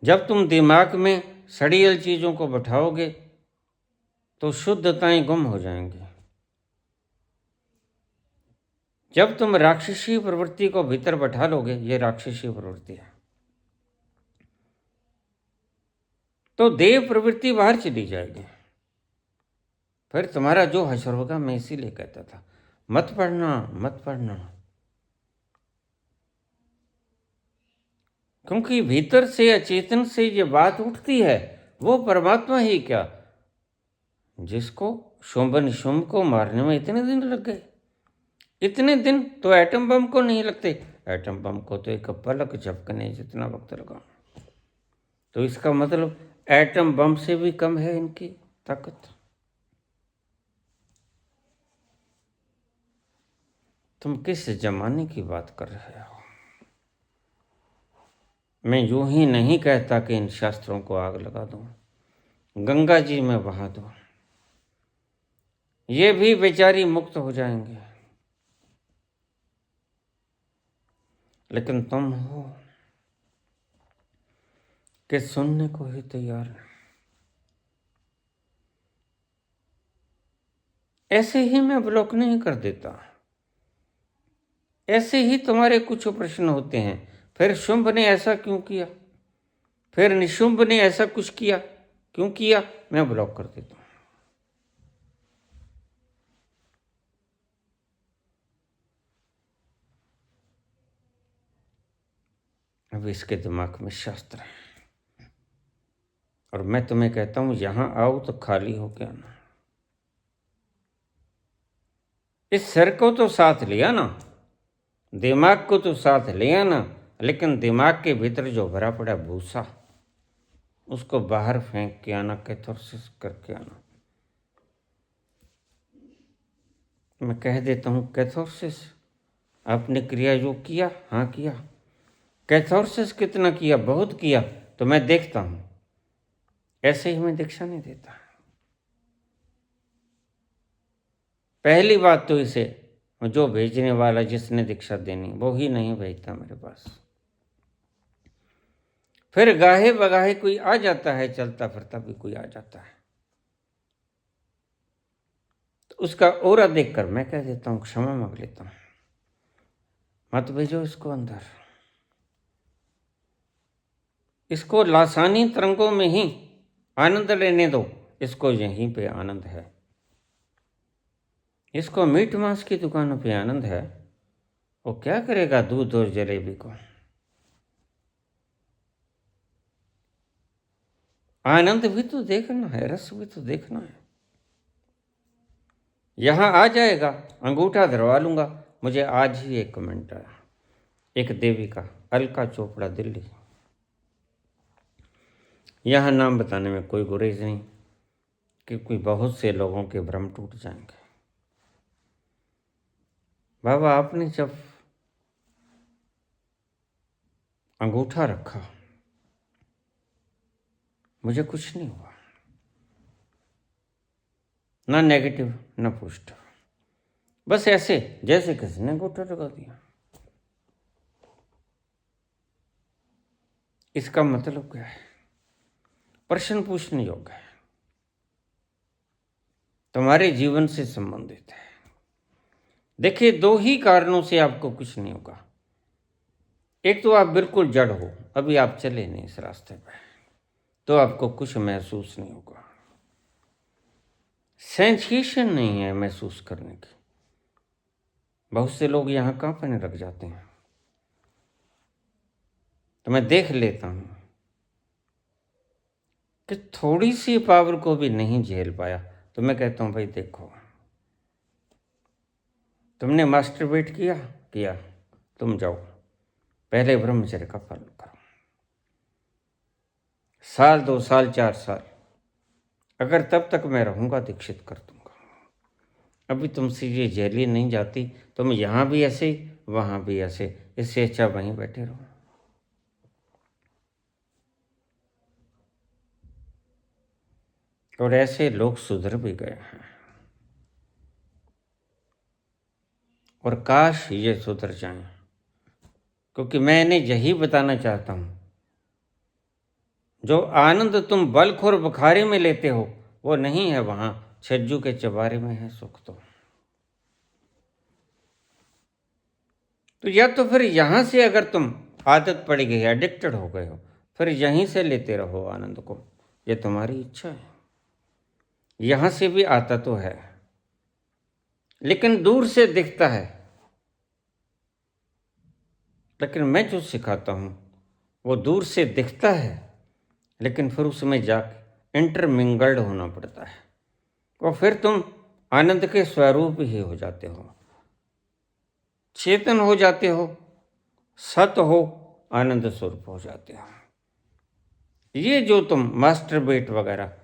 A: जब तुम दिमाग में सड़ियल चीजों को बैठाओगे तो शुद्धताएं गुम हो जाएंगी। जब तुम राक्षसी प्रवृत्ति को भीतर बैठा लोगे, ये राक्षसी प्रवृत्ति है, तो देव प्रवृत्ति बाहर चली जाएगी। फिर तुम्हारा जो हश्र होगा, मैं इसीलिए कहता था मत पढ़ना। क्योंकि भीतर से अचेतन से ये बात उठती है, वो परमात्मा ही क्या, जिसको शुंभ निशुंभ को मारने में इतने दिन लग गए। इतने दिन तो एटम बम को नहीं लगते। एटम बम को तो एक पलक झपकने जितना वक्त लगा। तो इसका मतलब एटम बम से भी कम है इनकी ताकत। तुम किस जमाने की बात कर रहे हो? मैं यूं ही नहीं कहता कि इन शास्त्रों को आग लगा दूं, गंगा जी में बहा दो, ये भी बेचारी मुक्त हो जाएंगे। लेकिन तुम हो कि सुनने को ही तैयार नहीं। ऐसे ही मैं ब्लॉक नहीं कर देता। ऐसे ही तुम्हारे कुछ प्रश्न होते हैं, फिर शुंभ ने ऐसा क्यों किया, फिर निशुंभ ने ऐसा कुछ किया, क्यों किया, मैं ब्लॉक कर देता हूं। अब इसके दिमाग में शास्त्र है, और मैं तुम्हें कहता हूं यहां आओ तो खाली होके आना। इस सिर को तो साथ लिया ना, दिमाग को तो साथ लिया ना, लेकिन दिमाग के भीतर जो भरा पड़ा भूसा, उसको बाहर फेंक के आना, कैथोरसिस करके आना। मैं कह देता हूँ कैथोरसिस, आपने क्रिया योग किया? हाँ किया। कैथोरसिस कितना किया? बहुत किया। तो मैं देखता हूँ, ऐसे ही मैं दीक्षा नहीं देता। पहली बात तो इसे जो भेजने वाला, जिसने दीक्षा देनी, वो ही नहीं भेजता मेरे पास। फिर गाहे बगाहे कोई आ जाता है, चलता फिरता भी कोई आ जाता है, तो उसका ओरा देखकर मैं कह देता हूँ, क्षमा मांग लेता हूँ, मत भेजो इसको अंदर। इसको लासानी तरंगों में ही आनंद लेने दो, इसको यहीं पे आनंद है। इसको मीट मांस की दुकानों पे आनंद है, वो क्या करेगा दूध और जलेबी को? आनंद भी तो देखना है, रस भी तो देखना है। यहां आ जाएगा, अंगूठा धरवा लूंगा। मुझे आज ही एक कमेंट आया, एक देवी का, अलका चोपड़ा, दिल्ली। यहां नाम बताने में कोई गुरेज नहीं, क्योंकि बहुत से लोगों के भ्रम टूट जाएंगे। बाबा आपने जब अंगूठा रखा, मुझे कुछ नहीं हुआ, ना नेगेटिव ना पॉजिटिव, बस ऐसे जैसे किसी ने अंगूठा लगा दिया। इसका मतलब क्या है? प्रश्न पूछने योग्य है, तुम्हारे जीवन से संबंधित है। देखिए, दो ही कारणों से आपको कुछ नहीं होगा। एक तो आप बिल्कुल जड़ हो, अभी आप चले नहीं इस रास्ते पे, तो आपको कुछ महसूस नहीं होगा। सेंसेशन नहीं है महसूस करने की। बहुत से लोग यहाँ कांपने लग जाते हैं, तो मैं देख लेता हूँ कि थोड़ी सी पावर को भी नहीं झेल पाया, तो मैं कहता हूँ भाई देखो, तुमने मास्टरबेट किया, तुम जाओ पहले ब्रह्मचर्य का पालन करो। 1 साल 2 साल 4 साल, अगर तब तक मैं रहूंगा दीक्षित कर दूंगा। अभी तुमसे ये झेली नहीं जाती, तुम यहाँ भी ऐसे वहाँ भी ऐसे, इससे अच्छा वहीं बैठे रहो। और ऐसे लोग सुधर भी गए हैं, और काश ये सुधर जाएं, क्योंकि मैं इन्हें यही बताना चाहता हूँ, जो आनंद तुम बलखोर बुखारी में लेते हो, वो नहीं है वहां, छज्जू के चबारे में है सुख। तो या तो फिर यहां से अगर तुम आदत पड़ गई, एडिक्टेड हो गए हो, फिर यहीं से लेते रहो आनंद को, ये तुम्हारी इच्छा है। यहां से भी आता तो है, लेकिन दूर से दिखता है। लेकिन मैं जो सिखाता हूं वो दूर से दिखता है, लेकिन फिर उसमें जाके इंटरमिंगल्ड होना पड़ता है, और फिर तुम आनंद के स्वरूप ही हो जाते हो, चेतन हो जाते हो, सत हो, आनंद स्वरूप हो जाते हो। ये जो तुम मास्टरबेट वगैरह,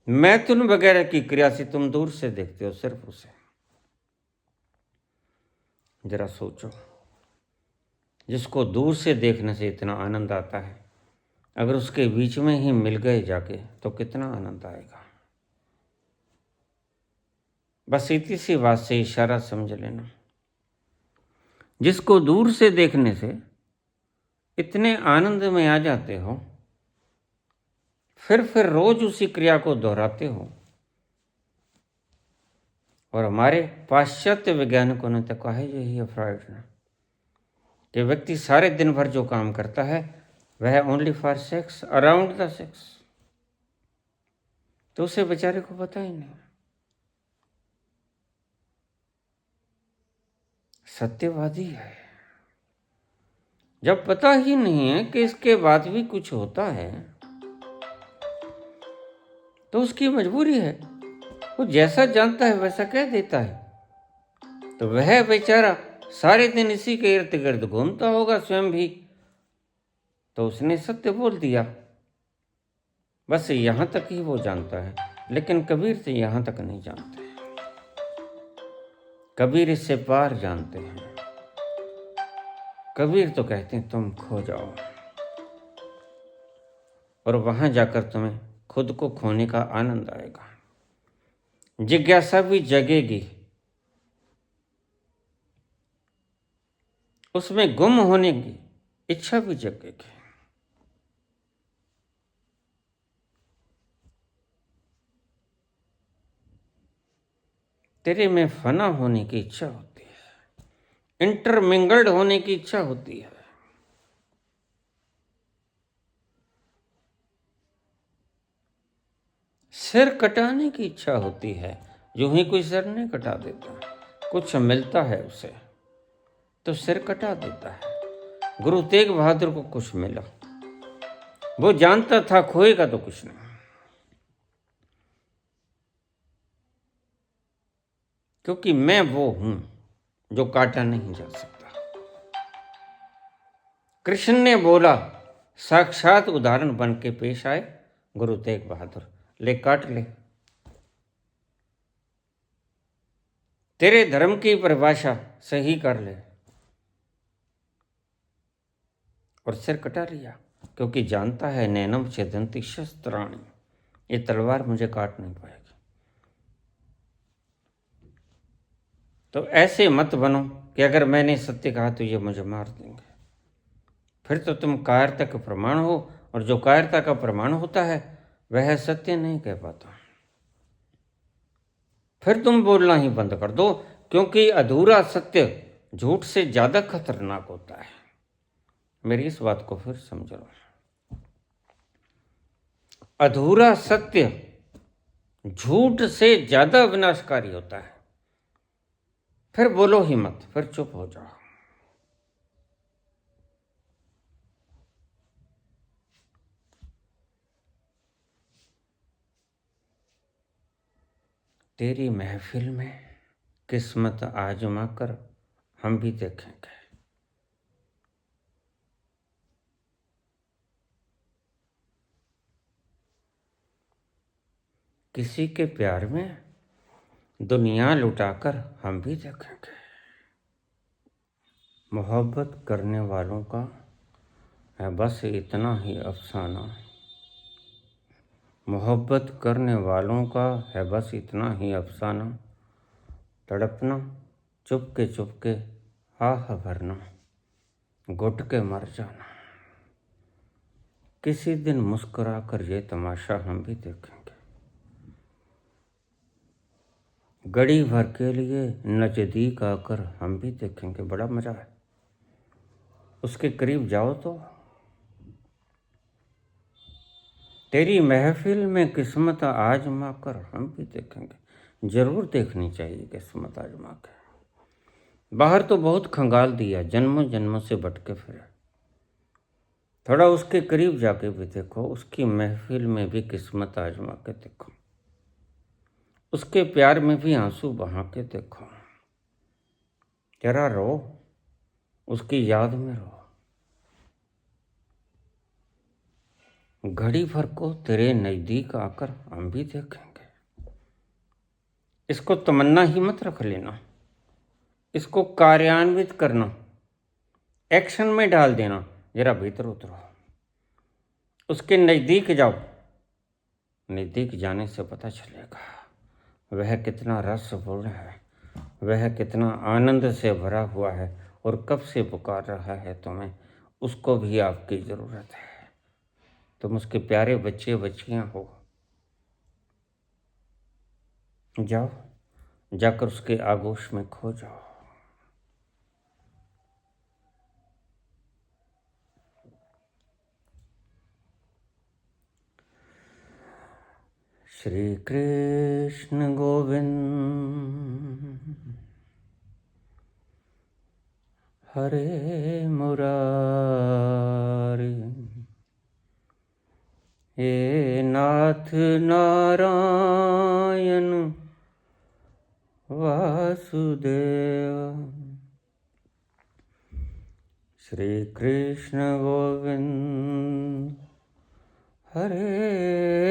A: मैथुन वगैरह की क्रिया से तुम दूर से देखते हो सिर्फ उसे। जरा सोचो, जिसको दूर से देखने से इतना आनंद आता है, अगर उसके बीच में ही मिल गए जाके तो कितना आनंद आएगा। बस इतनी सी बात से इशारा समझ लेना, जिसको दूर से देखने से इतने आनंद में आ जाते हो, फिर रोज उसी क्रिया को दोहराते हो। और हमारे पाश्चात्य वैज्ञानिकों ने तो कहा यही है, फ्राइड ने, कि व्यक्ति सारे दिन भर जो काम करता है वह only for sex, around the sex, तो उसे बेचारे को पता ही नहीं। सत्यवादी है, जब पता ही नहीं है कि इसके बाद भी कुछ होता है, तो उसकी मजबूरी है, वो जैसा जानता है वैसा कह देता है। तो वह बेचारा सारे दिन इसी के इर्द गिर्द घूमता होगा स्वयं भी, तो उसने सत्य बोल दिया। बस यहाँ तक ही वो जानता है, लेकिन कबीर तो यहाँ तक नहीं जानते। कबीर इससे पार जानते हैं। कबीर तो कहते हैं तुम खो जाओ, और वहां जाकर तुम्हें खुद को खोने का आनंद आएगा। जिज्ञासा भी जगेगी, उसमें गुम होने की इच्छा भी जगेगी। तेरे में फना होने की इच्छा होती है, इंटरमिंगल्ड होने की इच्छा होती है। सिर कटाने की इच्छा होती है, यूं ही कोई सिर नहीं कटा देता, कुछ मिलता है उसे तो सिर कटा देता है। गुरु तेग बहादुर को कुछ मिला, वो जानता था खोएगा तो कुछ नहीं, क्योंकि मैं वो हूं जो काटा नहीं जा सकता। कृष्ण ने बोला, साक्षात उदाहरण बन के पेश आए गुरु तेग बहादुर, ले काट ले। तेरे धर्म की परिभाषा सही कर ले, और सिर कटा लिया, क्योंकि जानता है नैनम छेदंती शस्त्राणि, ये तलवार मुझे काट नहीं पाएगी। तो ऐसे मत बनो कि अगर मैंने सत्य कहा तो ये मुझे मार देंगे, फिर तो तुम कायरता का प्रमाण हो, और जो कायरता का प्रमाण होता है वह सत्य नहीं कह पाता। फिर तुम बोलना ही बंद कर दो, क्योंकि अधूरा सत्य झूठ से ज्यादा खतरनाक होता है। मेरी इस बात को फिर समझ लो, अधूरा सत्य झूठ से ज्यादा विनाशकारी होता है। फिर बोलो ही मत, फिर चुप हो जाओ। तेरी महफिल में किस्मत आजमा कर हम भी देखेंगे। किसी के प्यार में दुनिया लुटाकर हम भी देखेंगे। मोहब्बत करने वालों का है बस इतना ही अफसाना, मोहब्बत करने वालों का है बस इतना ही अफसाना, तड़पना चुपके आह भरना, घुट के मर जाना। किसी दिन मुस्कुरा कर ये तमाशा हम भी देखेंगे। घड़ी भर के लिए नजदीक आकर हम भी देखेंगे। बड़ा मजा है, उसके करीब जाओ तो। तेरी महफिल में किस्मत आजमा कर हम भी देखेंगे। जरूर देखनी चाहिए किस्मत आजमा के। बाहर तो बहुत खंगाल दिया, जन्मों जन्मों से भटके फिरे। थोड़ा उसके करीब जाके भी देखो, उसकी महफिल में भी किस्मत आजमा के देखो, उसके प्यार में भी आंसू बहा के देखो। जरा रो, उसकी याद में रो। घड़ी भर को तेरे नजदीक आकर हम भी देखेंगे। इसको तमन्ना ही मत रख लेना, इसको कार्यान्वित करना, एक्शन में डाल देना। जरा भीतर उतरो, उसके नजदीक जाओ। नजदीक जाने से पता चलेगा वह कितना रसपूर्ण है, वह कितना आनंद से भरा हुआ है, और कब से पुकार रहा है तुम्हें। उसको भी आपकी जरूरत है। तुम उसके प्यारे बच्चे बच्चियां हो। जाओ, जाकर उसके आगोश में खो जाओ। श्री कृष्ण गोविंद हरे मुरारी, हे नाथ नारायण वासुदेव। श्री कृष्ण गोविंद हरे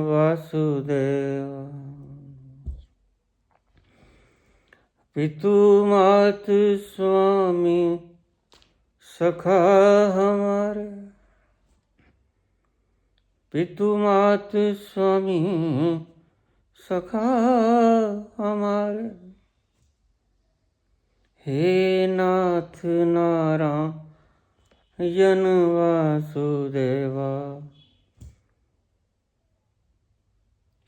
A: वासुदेव। पितु मात स्वामी सखा हमारे, पितु मात स्वामी सखा हमारे। हे नाथ नारायण वासुदेवा।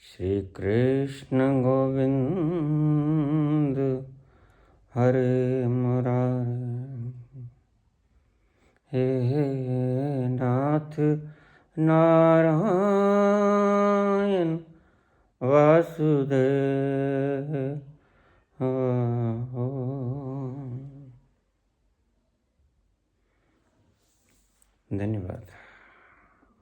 A: श्री कृष्ण गोविंद हरे मुरारे। हे नाथ नारायण वासुदेव। धन्यवाद।